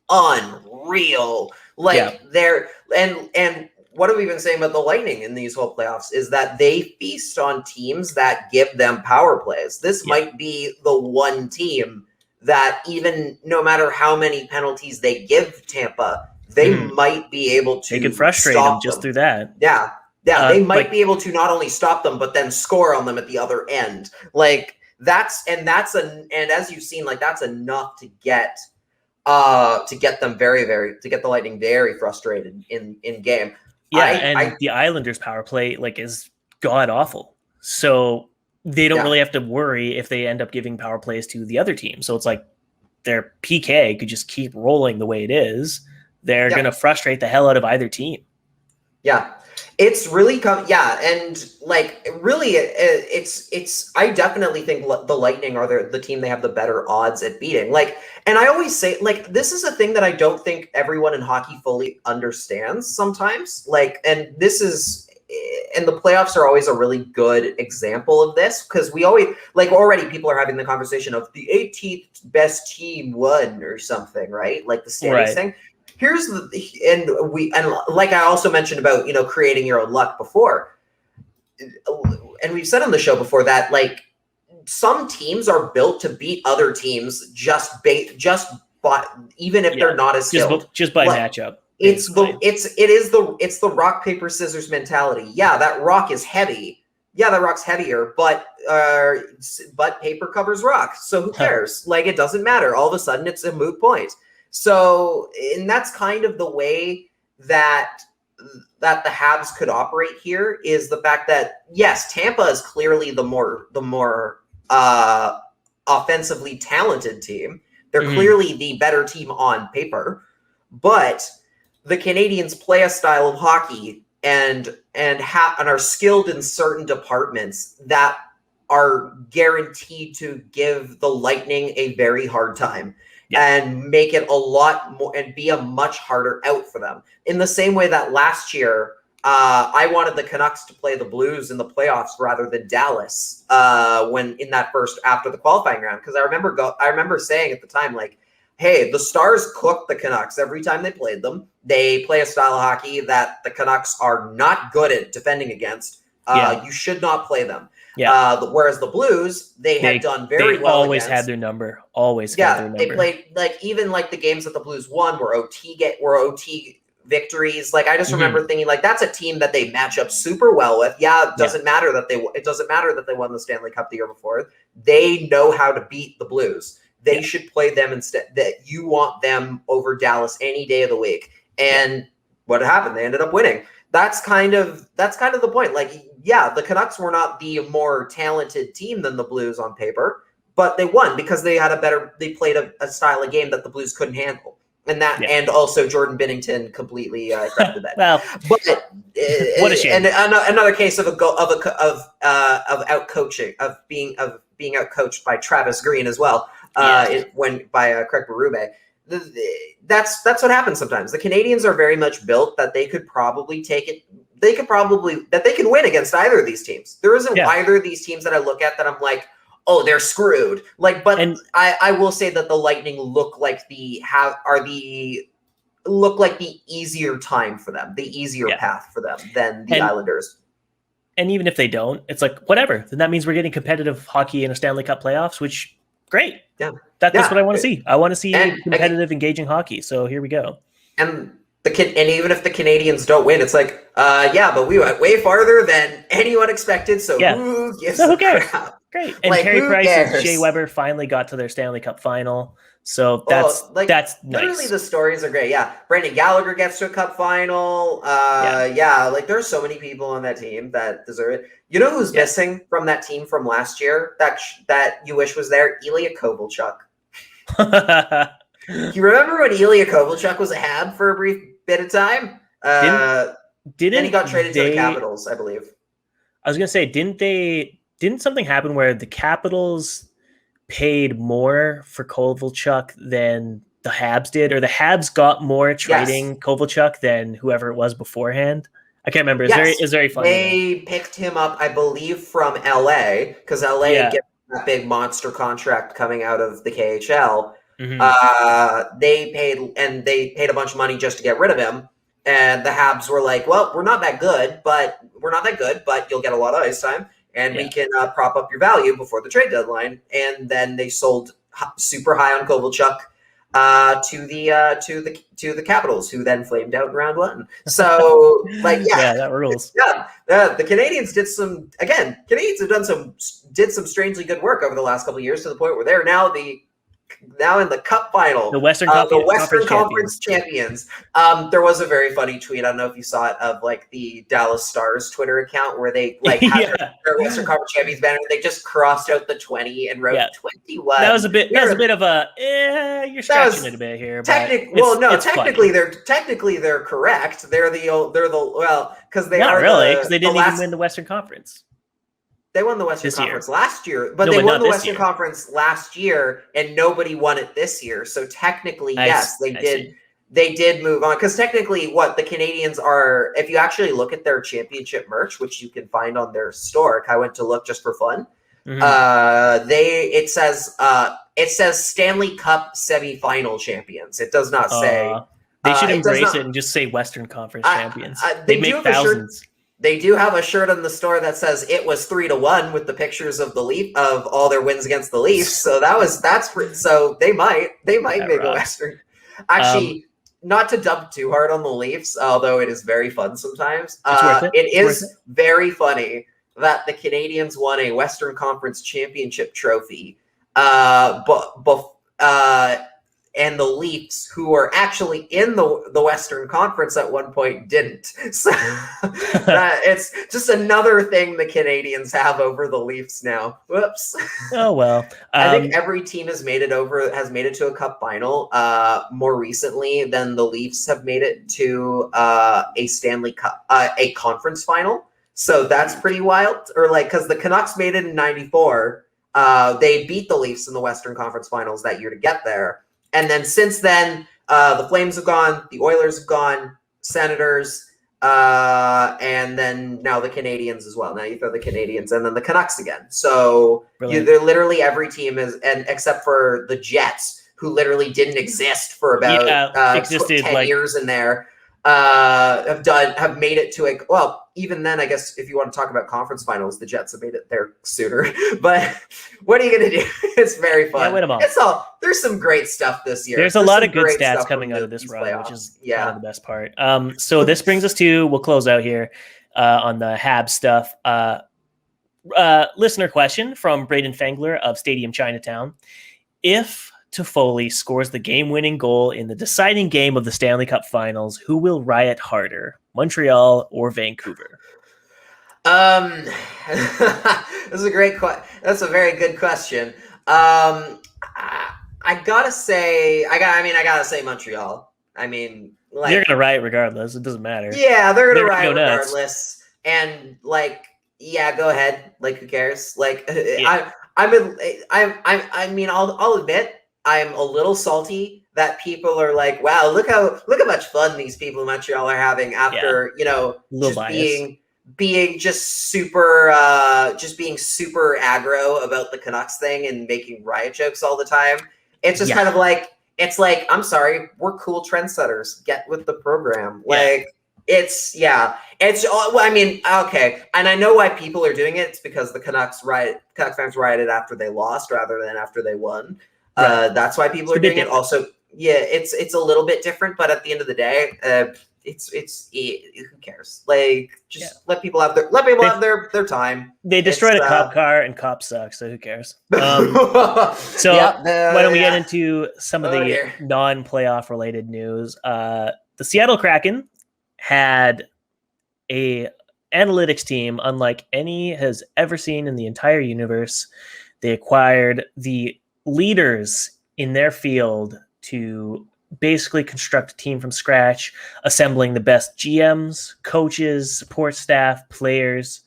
unreal. Like they're and what have we been saying about the Lightning in these whole playoffs is that they feast on teams that give them power plays. This might be the one team that even no matter how many penalties they give Tampa, they might be able to. They could frustrate them just through that. Yeah. Yeah, they might be able to not only stop them, but then score on them at the other end. Like that's as you've seen, like that's enough to get them get the Lightning very frustrated in game. Yeah, the Islanders power play like is god awful. So they don't really have to worry if they end up giving power plays to the other team. So it's like their PK could just keep rolling the way it is. They're going to frustrate the hell out of either team. Yeah. It's really and like really it's I definitely think the Lightning are the team they have the better odds at beating. Like, and I always say, like, this is a thing that I don't think everyone in hockey fully understands sometimes. Like, and the playoffs are always a really good example of this, because we always, like, already people are having the conversation of the 18th best team won or something, right? Like the standings thing. here's like I also mentioned about, creating your own luck before. And we've said on the show before that, like, some teams are built to beat other teams even if they're not as skilled. Just by matchup. It's the rock, paper, scissors mentality. Yeah, that rock is heavy. Yeah, that rock's heavier, but paper covers rock. So who cares? Like, it doesn't matter. All of a sudden it's a moot point. So, and that's kind of the way that the Habs could operate here, is the fact that, yes, Tampa is clearly the more offensively talented team. They're clearly the better team on paper, but the Canadiens play a style of hockey and are skilled in certain departments that are guaranteed to give the Lightning a very hard time. And make it a lot more and be a much harder out for them. In the same way that last year, I wanted the Canucks to play the Blues in the playoffs rather than Dallas when in that first after the qualifying round, because I remember saying at the time, like, hey, the Stars cooked the Canucks every time they played them. They play a style of hockey that the Canucks are not good at defending against. You should not play them. Whereas the Blues, they had done very well. They always had their number. Always had their number. They played, like, even like the games that the Blues won were OT victories. Like, I just remember thinking, like, that's a team that they match up super well with. It doesn't matter that they won the Stanley Cup the year before. They know how to beat the Blues. They should play them instead. That you want them over Dallas any day of the week. And what happened? They ended up winning. That's kind of the point. Like, the Canucks were not the more talented team than the Blues on paper, but they won because they played a style of game that the Blues couldn't handle. And also Jordan Binnington completely grabbed the bed. Well, but what a shame. And another case of out coaching, of being outcoached by Travis Green as well. By Craig Berube. That's what happens sometimes. The Canadiens are very much built that they could probably take it. They can win against either of these teams. There isn't either of these teams that I look at that I'm like, oh, they're screwed. Like, but I will say that the Lightning look like the easier time for them, the easier path for them than the Islanders. And even if they don't, it's like, whatever. Then that means we're getting competitive hockey in a Stanley Cup playoffs, which great. That's what I want to see. I want to see competitive, engaging hockey. So here we go. And even if the Canadiens don't win, it's like, but we went way farther than anyone expected. So who gives a crap? Great. And like, Carey Price and Shea Weber finally got to their Stanley Cup final. So that's nice. Literally the stories are great. Yeah. Brandon Gallagher gets to a cup final. Like, there's so many people on that team that deserve it. You know who's missing from that team from last year that you wish was there? Ilya Kovalchuk. You remember when Ilya Kovalchuk was a Hab for a brief bit of time? Then he got traded to the Capitals, I believe. I was going to say, didn't something happen where the Capitals paid more for Kovalchuk than the Habs did, or the Habs got more trading Kovalchuk than whoever it was beforehand? I can't remember. It's very funny. They picked him up, I believe, from LA, because LA had given that big monster contract coming out of the KHL. They paid a bunch of money just to get rid of him. And the Habs were like, well, we're not that good, but you'll get a lot of ice time. And we can prop up your value before the trade deadline. And then they sold super high on Kovalchuk to the Capitals, who then flamed out in round one. So, that rules. The Canadiens did some. Again, Canadiens have did some strangely good work over the last couple of years, to the point where they're now in the Cup Final, the Western Conference champions. There was a very funny tweet. I don't know if you saw it, of like the Dallas Stars Twitter account, where they had their Western Conference champions banner. They just crossed out the 20 and wrote 21. That was a bit of a you're scratching it a bit here. Technically they're correct. They're because they not are really, because they didn't even win the Western Conference. They won the Western Conference last year, but they won the Western Conference last year, and nobody won it this year. So technically, they did move on, because technically, what the Canadiens are, if you actually look at their championship merch, which you can find on their store, I went to look just for fun. It says Stanley Cup semifinal champions. It does not say They should It does embrace not- it and just say Western Conference champions. They They do make have a shirt- thousands. They do have a shirt in the store that says it was 3-1 with the pictures of of all their wins against the Leafs. So so they might That make a rocks. Western. Actually, not to dump too hard on the Leafs, although it is very fun sometimes. It's worth it. It It's is very funny that the Canadiens won a Western Conference championship trophy. And the Leafs, who are actually in the Western Conference at one point, didn't. So it's just another thing the Canadiens have over the Leafs now. Whoops. Oh well. I think every team has made it to a cup final more recently than the Leafs have made it to a Stanley Cup, a conference final. So that's pretty wild. Or because the Canucks made it in '94. They beat the Leafs in the Western Conference Finals that year to get there. And then since then, the Flames have gone, the Oilers have gone, Senators, and then now the Canadiens as well. Now you throw the Canadiens and then the Canucks again. So they're literally every team and except for the Jets, who literally didn't exist for about 10 years in there. Have made it to even then, I guess if you want to talk about conference finals, the Jets have made it there sooner. But what are you going to do? It's very fun. Win them all. There's some great stuff this year. There's a lot of good stats coming out of this run, which is kind of the best part. So this brings us to, we'll close out here on the Habs stuff. Listener question from Braden Fengler of Stadium Chinatown. If Toffoli scores the game-winning goal in the deciding game of the Stanley Cup Finals, who will riot harder, Montreal or Vancouver? This is a great question. That's a very good question. I gotta say Montreal. I mean, you're gonna riot regardless. It doesn't matter. Yeah, they're gonna riot regardless. And go ahead. Who cares? Yeah. I'll admit I'm a little salty that people are like, wow, look how much fun these people in Montreal are having after being super aggro about the Canucks thing and making riot jokes all the time. It's just kind of I'm sorry, we're cool trendsetters. Get with the program. Okay. And I know why people are doing it. It's because the Canucks fans rioted after they lost rather than after they won. Right. That's why people are doing it. Also, it's a little bit different, but at the end of the day, who cares? Let people have their time. They destroyed a cop car, and cops suck, so who cares? Why don't we get into some of the non-playoff related news? The Seattle Kraken had a analytics team unlike any has ever seen in the entire universe. They acquired the leaders in their field to basically construct a team from scratch, assembling the best GMs, coaches, support staff, players,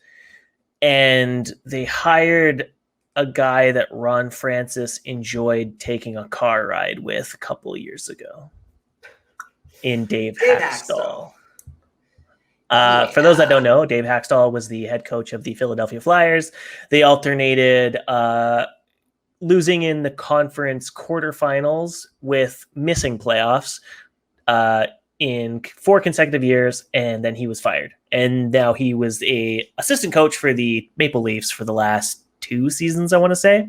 and they hired a guy that Ron Francis enjoyed taking a car ride with a couple of years ago in Dave Hakstol. For those that don't know, Dave Hakstol was the head coach of the Philadelphia Flyers. They alternated losing in the conference quarterfinals with missing playoffs in 4 consecutive years, and then he was fired. And now he was a assistant coach for the Maple Leafs for the last 2 seasons, I want to say.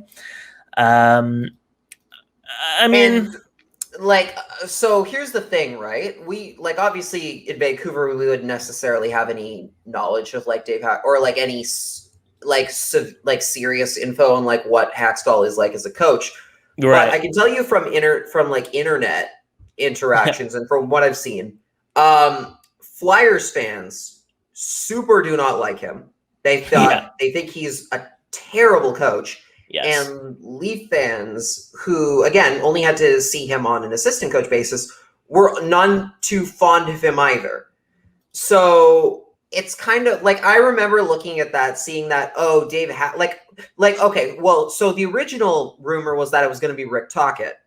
So here's the thing, right? We obviously in Vancouver we wouldn't necessarily have any knowledge of Dave or any serious info on what Hakstol is as a coach. Right. But I can tell you from internet interactions and from what I've seen, Flyers fans super do not like him. They think he's a terrible coach. Yes. And Leaf fans who, again, only had to see him on an assistant coach basis were none too fond of him either. So it's kind of I remember looking at that, seeing that, Dave, okay, well, so the original rumor was that it was going to be Rick Tocchet,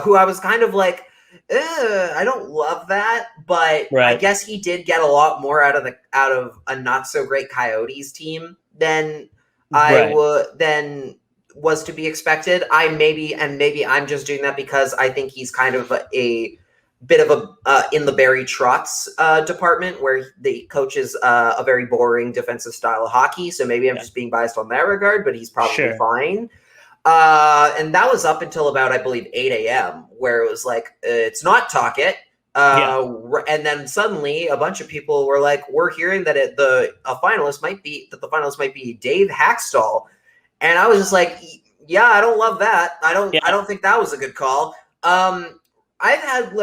who I was kind of I don't love that, but I guess he did get a lot more out of a not so great Coyotes team than was to be expected. Maybe I'm just doing that because I think he's kind of a bit of a in the Barry Trotz department where the coaches a very boring defensive style of hockey. So maybe I'm just being biased on that regard, but he's probably fine. And that was up until about, I believe, 8 a.m. where it was like, it's not Talkit. And then suddenly a bunch of people were like, we're hearing that the finalist might be Dave Hakstol. And I was just like, yeah, I don't love that. I don't think that was a good call. I've had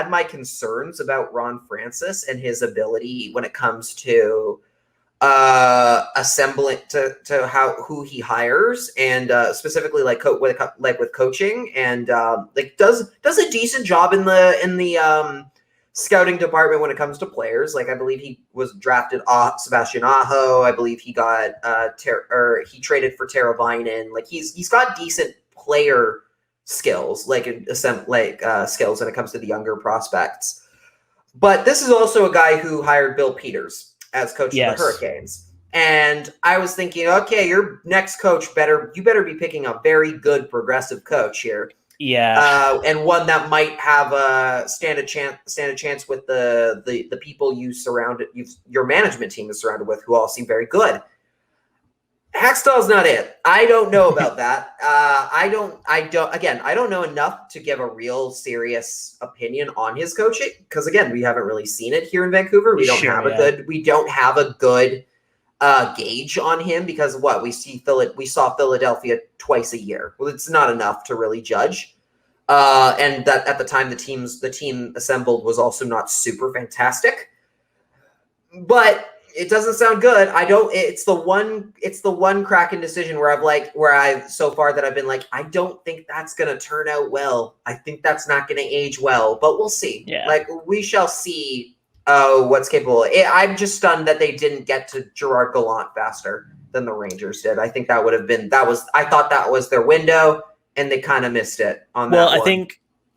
my concerns about Ron Francis and his ability when it comes to assembling to who he hires, and specifically with coaching, and does a decent job in the scouting department when it comes to players. Like, I believe he was drafted Sebastian Aho. I believe he got he traded for Tara Vinen. Like, he's got decent player skills, skills when it comes to the younger prospects. But this is also a guy who hired Bill Peters as coach of the Hurricanes. And I was thinking, okay, your next coach better be picking a very good progressive coach here. Yeah. And one that might have stand a chance with the people your management team is surrounded with, who all seem very good. Hakstol's not it. I don't know about that. I don't know enough to give a real serious opinion on his coaching, because again, we haven't really seen it here in Vancouver. We don't have a good gauge on him, because we saw Philadelphia twice a year. Well, it's not enough to really judge. And that at the time the team assembled was also not super fantastic. But it doesn't sound good. It's the one Kraken decision where I've been like, I don't think that's going to turn out well. I think that's not going to age well, but we'll see. Yeah. Like, we shall see what's capable. I'm just stunned that they didn't get to Gerard Gallant faster than the Rangers did. I think I thought that was their window, and they kind of missed it on that one. Well,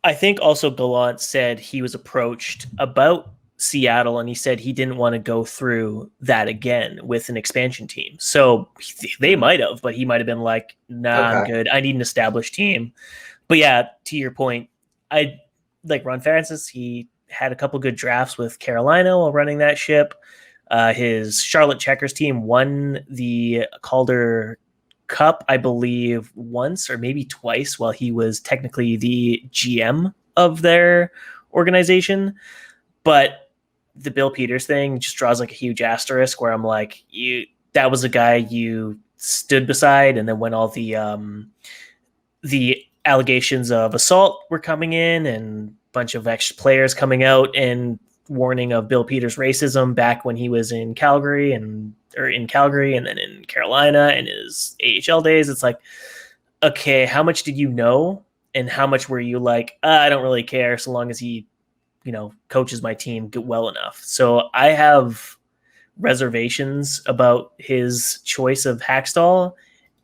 I think also Gallant said he was approached about Seattle, and he said he didn't want to go through that again with an expansion team. So they might have, but he might have been like, nah, I'm good. I need an established team. But yeah, to your point, I like Ron Francis. He had a couple good drafts with Carolina while running that ship. His Charlotte Checkers team won the Calder Cup, I believe, once or maybe twice while he was technically the GM of their organization. But the Bill Peters thing just draws like a huge asterisk, where I'm like, that was a guy you stood beside, and then when all the allegations of assault were coming in, and a bunch of ex-players coming out and warning of Bill Peters' racism back when he was in Calgary and then in Carolina in his AHL days, it's like, okay, how much did you know, and how much were you like, I don't really care so long as he coaches my team well enough. So I have reservations about his choice of Hakstol.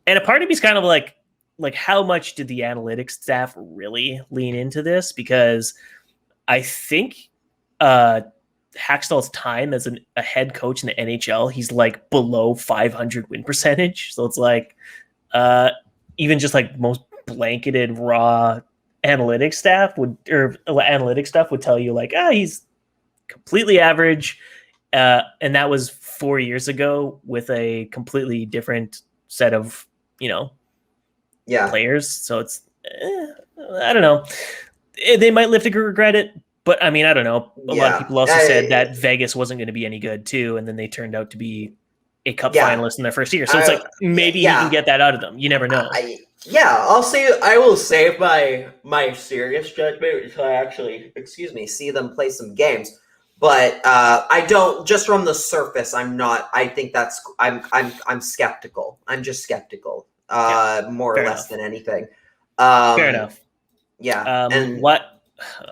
And a part of me is kind of like how much did the analytics staff really lean into this? Because I think Hakstol's time as a head coach in the NHL, he's like below 500 win percentage. So it's like even just like most blanketed raw analytics stuff would tell you like, he's completely average, and that was 4 years ago with a completely different set of players. So it's I don't know, they might live to regret it, but I mean, I don't know. A lot of people also said that Vegas wasn't going to be any good too, and then they turned out to be a cup finalist in their first year. So it's like, maybe you can get that out of them. You never know. I will save my serious judgment until I actually, see them play some games. But I don't, just from the surface, I'm skeptical. I'm just skeptical, more or less than anything. Fair enough. Yeah. And what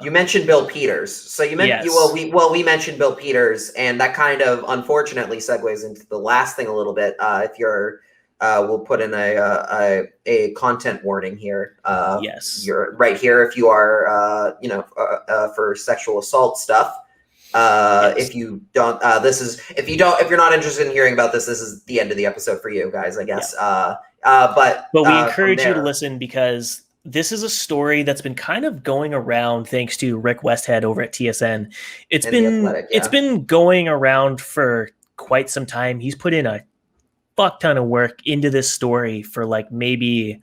you mentioned Bill Peters. So we mentioned Bill Peters, and that kind of unfortunately segues into the last thing a little bit. If you're we'll put in a content warning here. Yes, you're right here if you are for sexual assault stuff. If you're not interested in hearing about this is the end of the episode for you guys, I guess. But we encourage you to listen, because this is a story that's been kind of going around thanks to Rick Westhead over at TSN. It's been going around for quite some time. He's put in a fuck ton of work into this story for like maybe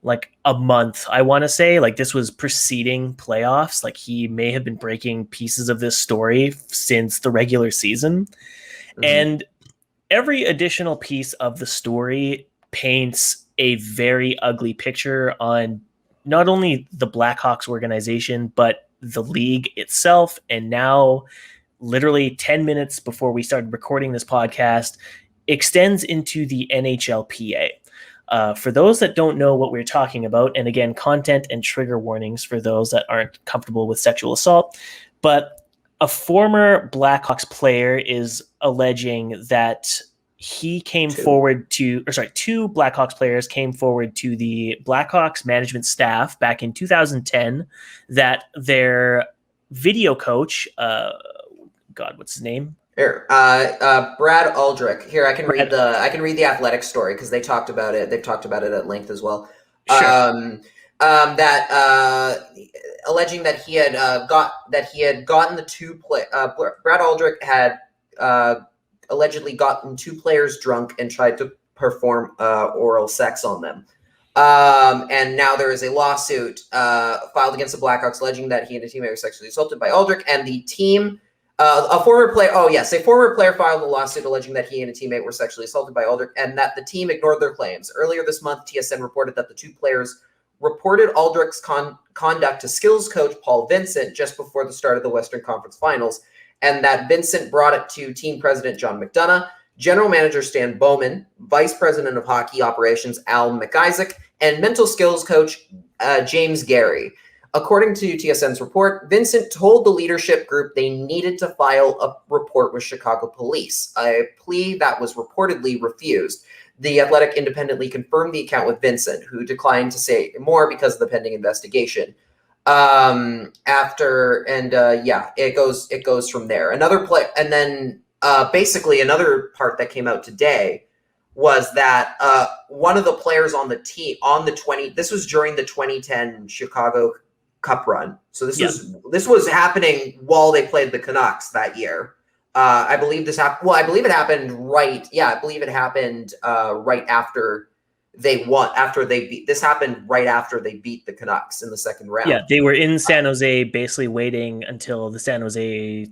like a month. I want to say like this was preceding playoffs. Like he may have been breaking pieces of this story since the regular season. Mm-hmm. And every additional piece of the story paints a very ugly picture on not only the Blackhawks organization, but the league itself. And now, literally 10 minutes before we started recording this podcast, extends into the NHLPA. For those that don't know what we're talking about, and again, content and trigger warnings for those that aren't comfortable with sexual assault, but a former Blackhawks player is alleging that he came forward to, two Blackhawks players came forward to the Blackhawks management staff back in 2010 that their video coach, what's his name? Here, Brad Aldrich. Here, I can read the Athletic story because they talked about it. They've talked about it at length as well. Sure. Alleging that he had gotten the two Brad Aldrich had allegedly gotten two players drunk and tried to perform oral sex on them. And now there is a lawsuit filed against the Blackhawks alleging that he and a teammate were sexually assaulted by Aldrich, and the team, a former player filed a lawsuit alleging that he and a teammate were sexually assaulted by Aldrich and that the team ignored their claims. Earlier this month, TSN reported that the two players reported Aldrich's conduct to skills coach Paul Vincent just before the start of the Western Conference Finals, and that Vincent brought it to team president John McDonough, general manager Stan Bowman, vice president of hockey operations Al McIsaac, and mental skills coach James Gary. According to TSN's report, Vincent told the leadership group they needed to file a report with Chicago police, a plea that was reportedly refused. The Athletic independently confirmed the account with Vincent, who declined to say more because of the pending investigation. It goes from there. Basically another part that came out today was that one of the players on the team this was during the 2010 Chicago Cup run. So this was happening while they played the Canucks that year. I believe this happened. Well, I believe it happened right. Yeah, I believe it happened right after they won. This happened right after they beat the Canucks in the second round. Yeah, they were in San Jose, basically waiting until the San Jose.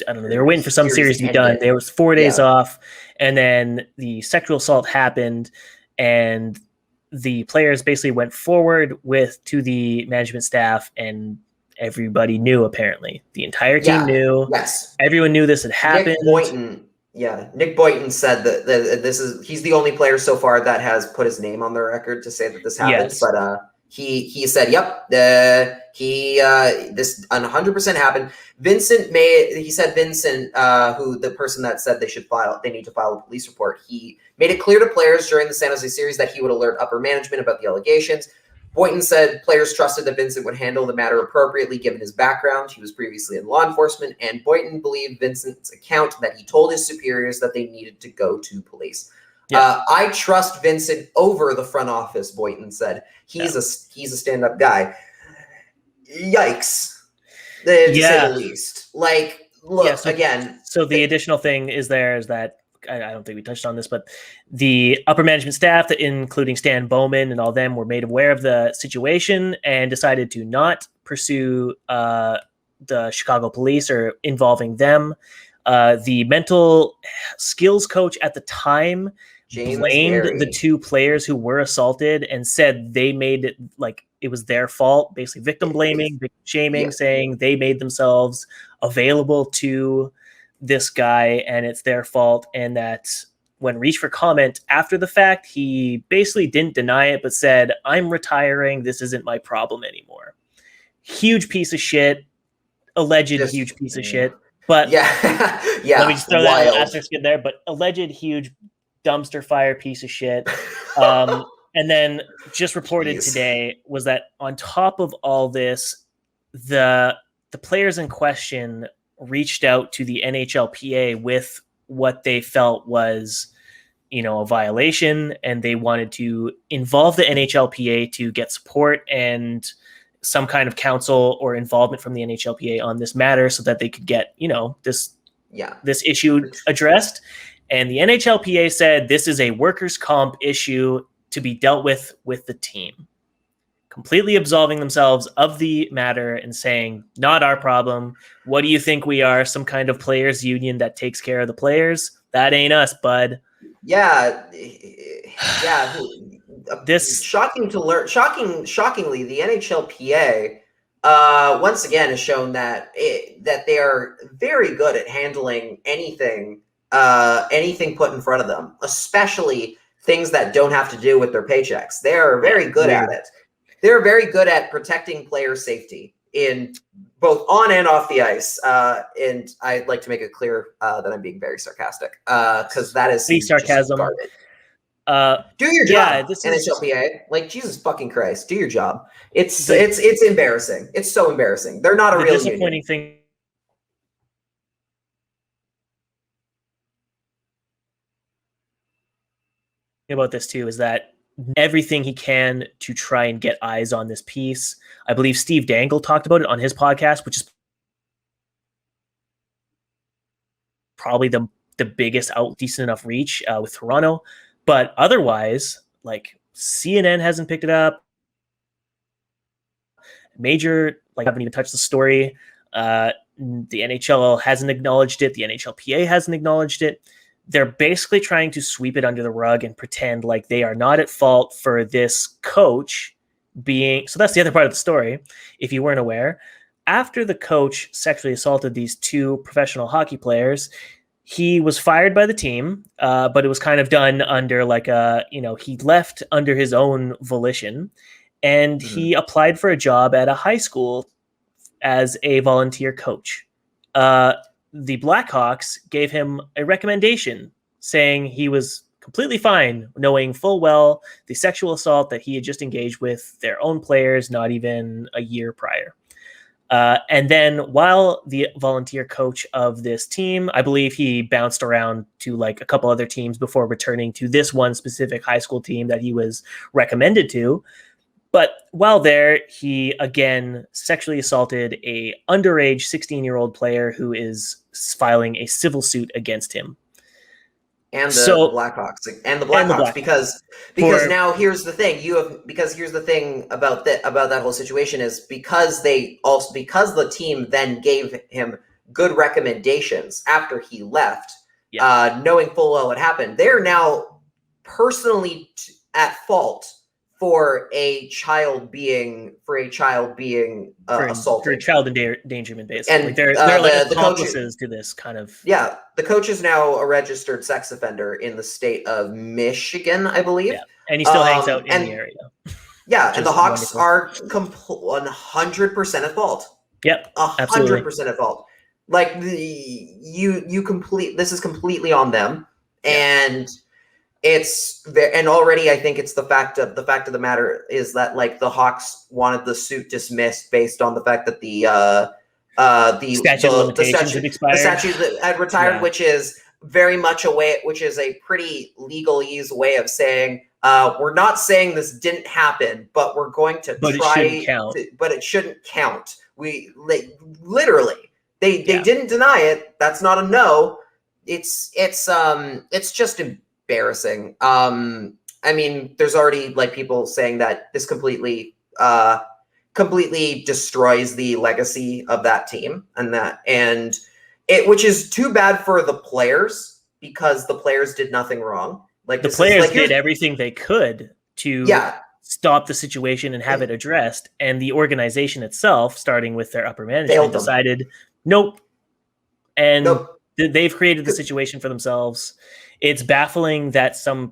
I don't know. They were waiting for some series to be done. There was 4 days off, and then the sexual assault happened, and the players basically went forward to the management staff, and everybody knew. Apparently, the entire team knew. Yes, everyone knew this had happened. Nick Boynton said that he's the only player so far that has put his name on the record to say that this happened. Yes. But he said, "Yep, this 100% happened." Vincent, who the person that said they need to file a police report, he made it clear to players during the San Jose series that he would alert upper management about the allegations. Boynton said players trusted that Vincent would handle the matter appropriately given his background. He was previously in law enforcement, and Boynton believed Vincent's account that he told his superiors that they needed to go to police. Yeah. I trust Vincent over the front office, Boynton said. He's a stand-up guy. Yikes. To say the least. Like, look, again. So the additional thing is that I don't think we touched on this, but the upper management staff, including Stan Bowman and all them, were made aware of the situation and decided to not pursue the Chicago police or involving them. The mental skills coach at the time blamed the two players who were assaulted and said they made it like it was their fault, basically victim blaming, victim shaming, saying they made themselves available to this guy and it's their fault. And that when reached for comment after the fact, he basically didn't deny it, but said, "I'm retiring. This isn't my problem anymore." Huge piece of shit, alleged huge piece of shit. But let me just throw that asterisk in there. But alleged huge dumpster fire piece of shit. And then just reported today was that on top of all this, the players in question reached out to the NHLPA with what they felt was a violation, and they wanted to involve the NHLPA to get support and some kind of counsel or involvement from the NHLPA on this matter so that they could get, this issue addressed. And the NHLPA said this is a workers' comp issue to be dealt with the team, completely absolving themselves of the matter and saying, not our problem. What do you think we are? Some kind of players union that takes care of the players? That ain't us, bud. Yeah. This shocking to learn. Shockingly, the NHLPA once again has shown that they are very good at handling anything put in front of them, especially things that don't have to do with their paychecks. They are very good at it. They're very good at protecting player safety in both on and off the ice. And I'd like to make it clear that I'm being very sarcastic because that is sarcasm. Garbage. Do your job, yeah, this NHLPA. Like, Jesus fucking Christ, do your job. It's embarrassing. It's so embarrassing. They're not a real disappointing union. Thing about this too is that everything he can to try and get eyes on this piece. I believe Steve Dangle talked about it on his podcast, which is probably the biggest decent enough reach with Toronto. But otherwise, like, CNN hasn't picked it up. Haven't even touched the story. The NHL hasn't acknowledged it. The NHLPA hasn't acknowledged it. They're basically trying to sweep it under the rug and pretend like they are not at fault for this coach being. So that's the other part of the story, if you weren't aware. After the coach sexually assaulted these two professional hockey players, he was fired by the team, but it was kind of done under he left under his own volition, and he applied for a job at a high school as a volunteer coach. The Blackhawks gave him a recommendation saying he was completely fine, knowing full well the sexual assault that he had just engaged with their own players not even a year prior. And then while the volunteer coach of this team, I believe he bounced around to like a couple other teams before returning to this one specific high school team that he was recommended to. But while there, he again sexually assaulted a underage 16-year-old player who is filing a civil suit against him. And the Blackhawks, because now here's the thing here's the thing about that whole situation is because the team then gave him good recommendations after he left, knowing full well what happened, they're now personally at fault for a child being assaulted, for child endangerment, basically. And like they're like accomplices to this kind of. Yeah, the coach is now a registered sex offender in the state of Michigan, I believe. Yeah, and he still hangs out in the area. Yeah, and the Hawks are 100% at fault. Yep, 100% at fault. Like this is completely on them, and. And already, I think it's the fact of the matter is that like the Hawks wanted the suit dismissed based on the fact that the statute of limitations had expired. The statute had retired, which is very much which is a pretty legalese way of saying we're not saying this didn't happen, but we're going to try. But it shouldn't count. We literally they didn't deny it. That's not a no. It's just embarrassing. I mean, there's already like people saying that this completely destroys the legacy of that team, which is too bad for the players because the players did nothing wrong. Like the players did everything they could to stop the situation and have it addressed, and the organization itself, starting with their upper management, decided nope, and they've created the situation for themselves. It's baffling that some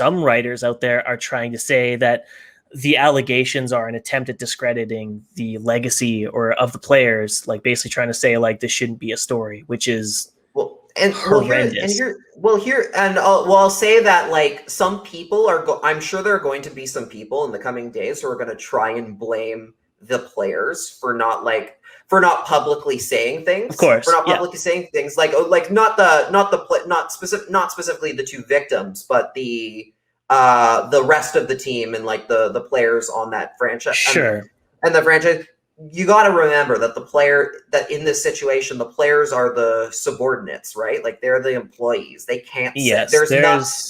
writers out there are trying to say that the allegations are an attempt at discrediting the legacy of the players, like basically trying to say like this shouldn't be a story, which is horrendous. I'll say that like some people I'm sure there are going to be some people in the coming days who are going to try and blame the players for not like for not publicly saying things. Of course, for not publicly saying things not specifically the two victims, but the rest of the team and like the players on that franchise. Sure. And the franchise. You got to remember that that in this situation, the players are the subordinates, right? Like they're the employees. They can't. Yes,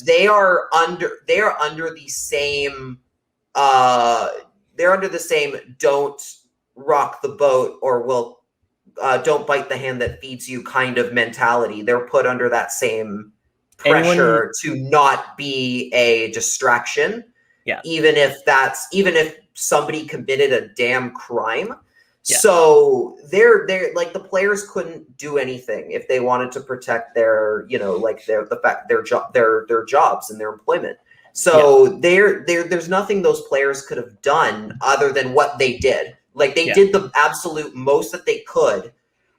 they are under the same. They're under the same. Don't rock the boat, or will don't bite the hand that feeds you kind of mentality. They're put under that same pressure to not be a distraction. Yeah. Even if somebody committed a damn crime. Yeah. So they're like, the players couldn't do anything if they wanted to protect their, their jobs and their employment. So there's nothing those players could have done other than what they did. Like they did the absolute most that they could.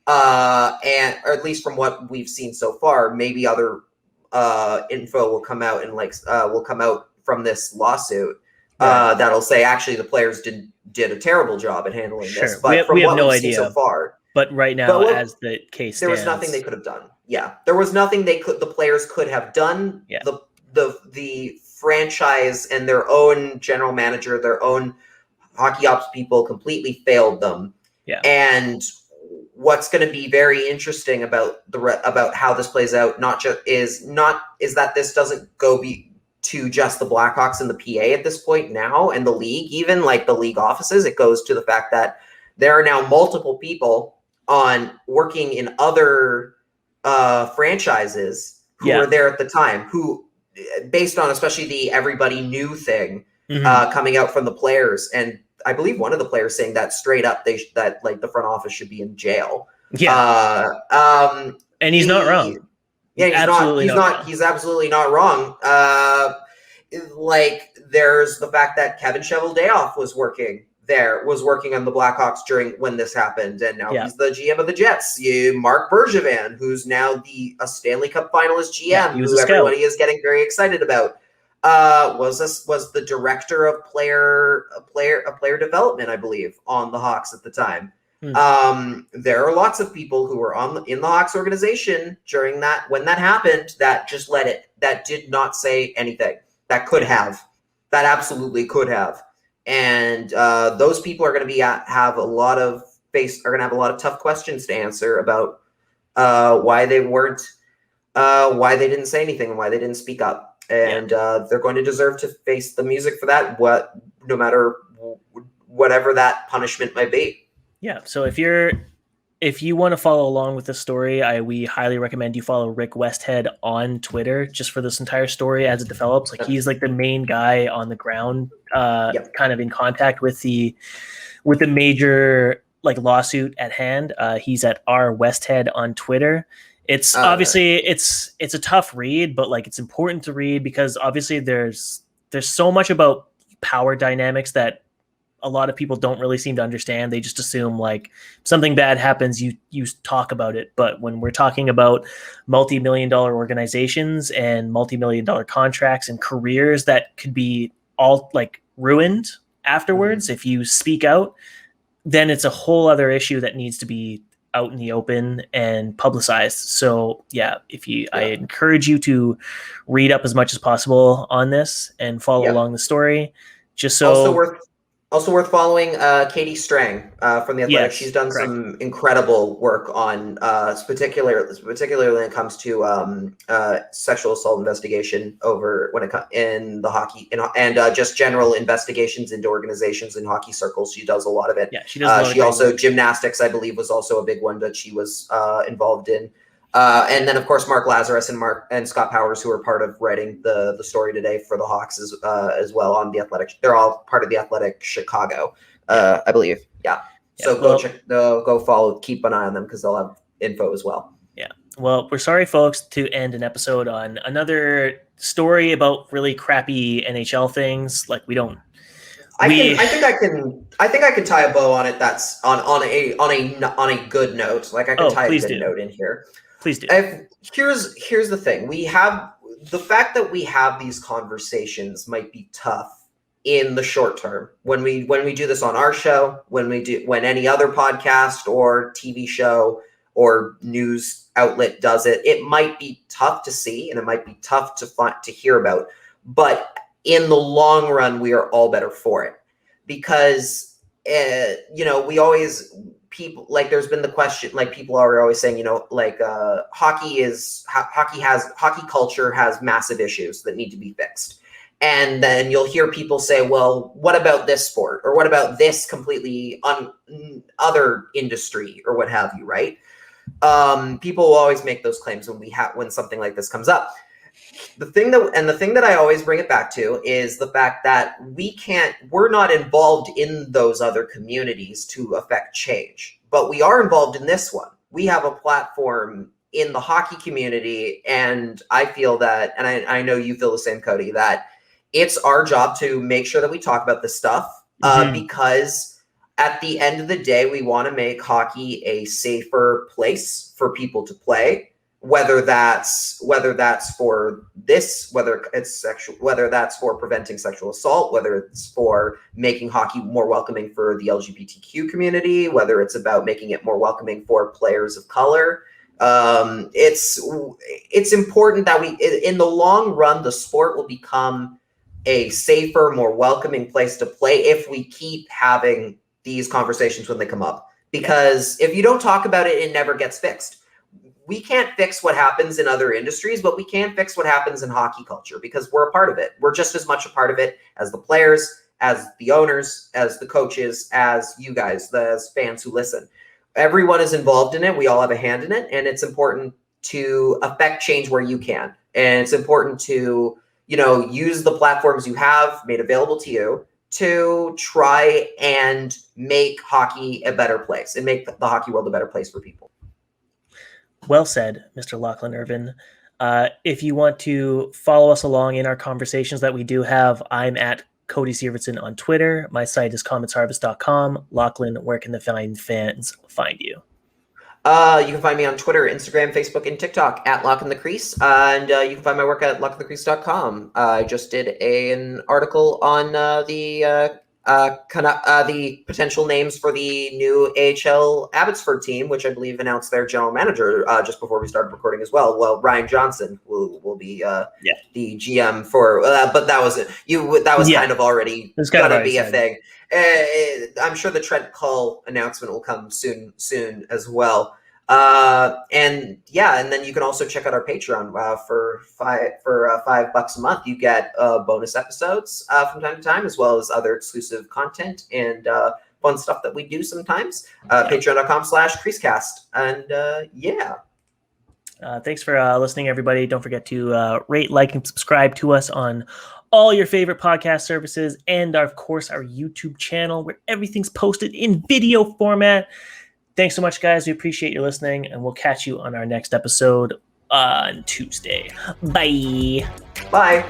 Or at least from what we've seen so far, maybe other info will come out and will come out from this lawsuit. That'll say actually the players did a terrible job at handling this. But we have no idea so far. But right now, as the case stands, there was nothing they could have done. Yeah, there was nothing the players could have done. Yeah. The franchise and their own general manager, their own hockey ops people completely failed them. Yeah. And what's going to be very interesting about how this plays out is that this doesn't go to just the Blackhawks and the PA at this point now, and the league, even like the league offices. It goes to the fact that there are now multiple people working in other franchises who were there at the time, who, based on especially the everybody knew thing coming out from the players. And I believe one of the players saying that straight up, that the front office should be in jail. Yeah. And he's not wrong. Yeah, he's absolutely not wrong. There's the fact that Kevin Cheveldayoff was working on the Blackhawks when this happened, and now he's the GM of the Jets. Mark Bergevin, who's now a Stanley Cup finalist GM, who everybody is getting very excited about, was the director of player development, I believe, on the Hawks at the time. There are lots of people who were in the Hawks organization when that happened, that just that did not say anything. That absolutely could have. And those people are going to have a lot of tough questions to answer about why they didn't say anything and why they didn't speak up. And they're going to deserve to face the music for that, no matter whatever that punishment might be. Yeah. So if you want to follow along with this story, we highly recommend you follow Rick Westhead on Twitter just for this entire story as it develops. Like he's like the main guy on the ground, kind of in contact with the major lawsuit at hand. He's at @Westhead on Twitter. It's obviously it's a tough read, but it's important to read because obviously there's so much about power dynamics that a lot of people don't really seem to understand. They just assume something bad happens, you talk about it. But when we're talking about multi-million-dollar organizations and multi-million-dollar contracts and careers that could be all ruined afterwards, if you speak out, then it's a whole other issue that needs to be out in the open and publicized. So I encourage you to read up as much as possible on this and follow along the story. Just so Also worth following Katie Strang from The Athletic. Yes, she's done correct. some incredible work on particularly when it comes to sexual assault investigation in the hockey and just general investigations into organizations in hockey circles. She does a lot of it. Yeah, she does. She also gymnastics, I believe, was also a big one that she was involved in. And then, of course, Mark Lazarus and Scott Powers, who are part of writing the story today for the Hawks as well on The Athletic. They're all part of The Athletic Chicago, I believe. Yeah. So go follow, keep an eye on them because they'll have info as well. Yeah. Well, we're sorry, folks, to end an episode on another story about really crappy NHL things. I think I can tie a bow on it. That's on a good note. I can tie a good note in here. Please do. Here's the thing. The fact that we have these conversations might be tough in the short term. When we do this on our show, when any other podcast or TV show or news outlet does it, it might be tough to see and it might be tough to hear about. But in the long run, we are all better for it because, we always, people, like, there's been the question, like, people are always saying, hockey culture has massive issues that need to be fixed. And then you'll hear people say, well, what about this sport? Or what about this completely other industry or what have you, right? People will always make those claims when something like this comes up. The thing that I always bring it back to is the fact that we're not involved in those other communities to affect change, but we are involved in this one. We have a platform in the hockey community, and I feel that, and I know you feel the same, Cody, that it's our job to make sure that we talk about this stuff because at the end of the day, we want to make hockey a safer place for people to play. Whether that's for this, whether that's for preventing sexual assault, whether it's for making hockey more welcoming for the LGBTQ community, whether it's about making it more welcoming for players of color. It's important that in the long run, the sport will become a safer, more welcoming place to play if we keep having these conversations when they come up. Because if you don't talk about it, it never gets fixed. We can't fix what happens in other industries, but we can fix what happens in hockey culture because we're a part of it. We're just as much a part of it as the players, as the owners, as the coaches, as you guys, as fans who listen. Everyone is involved in it. We all have a hand in it. And it's important to affect change where you can. And it's important to, use the platforms you have made available to you to try and make hockey a better place and make the hockey world a better place for people. Well said, Mr. Lachlan Irvin. If you want to follow us along in our conversations that we do have, I'm at Cody Sievertson on Twitter. My site is commentsharvest.com. Lachlan, where can the fans find you? You can find me on Twitter, Instagram, Facebook, and TikTok at Lach and the Crease. And you can find my work at lachandthecrease.com. I just did an article on the potential names for the new AHL Abbotsford team, which I believe announced their general manager just before we started recording as well. Well, Ryan Johnson will be the GM for, but that was kind of already going to be a thing. I'm sure the Trent Cull announcement will come soon as well. And then you can also check out our Patreon for $5 a month. You get bonus episodes from time to time, as well as other exclusive content and fun stuff that we do sometimes. Patreon.com/CreaseCast. And thanks for listening, everybody. Don't forget to rate, like, and subscribe to us on all your favorite podcast services, and of course our YouTube channel where everything's posted in video format. Thanks so much, guys. We appreciate you listening, and we'll catch you on our next episode on Tuesday. Bye. Bye.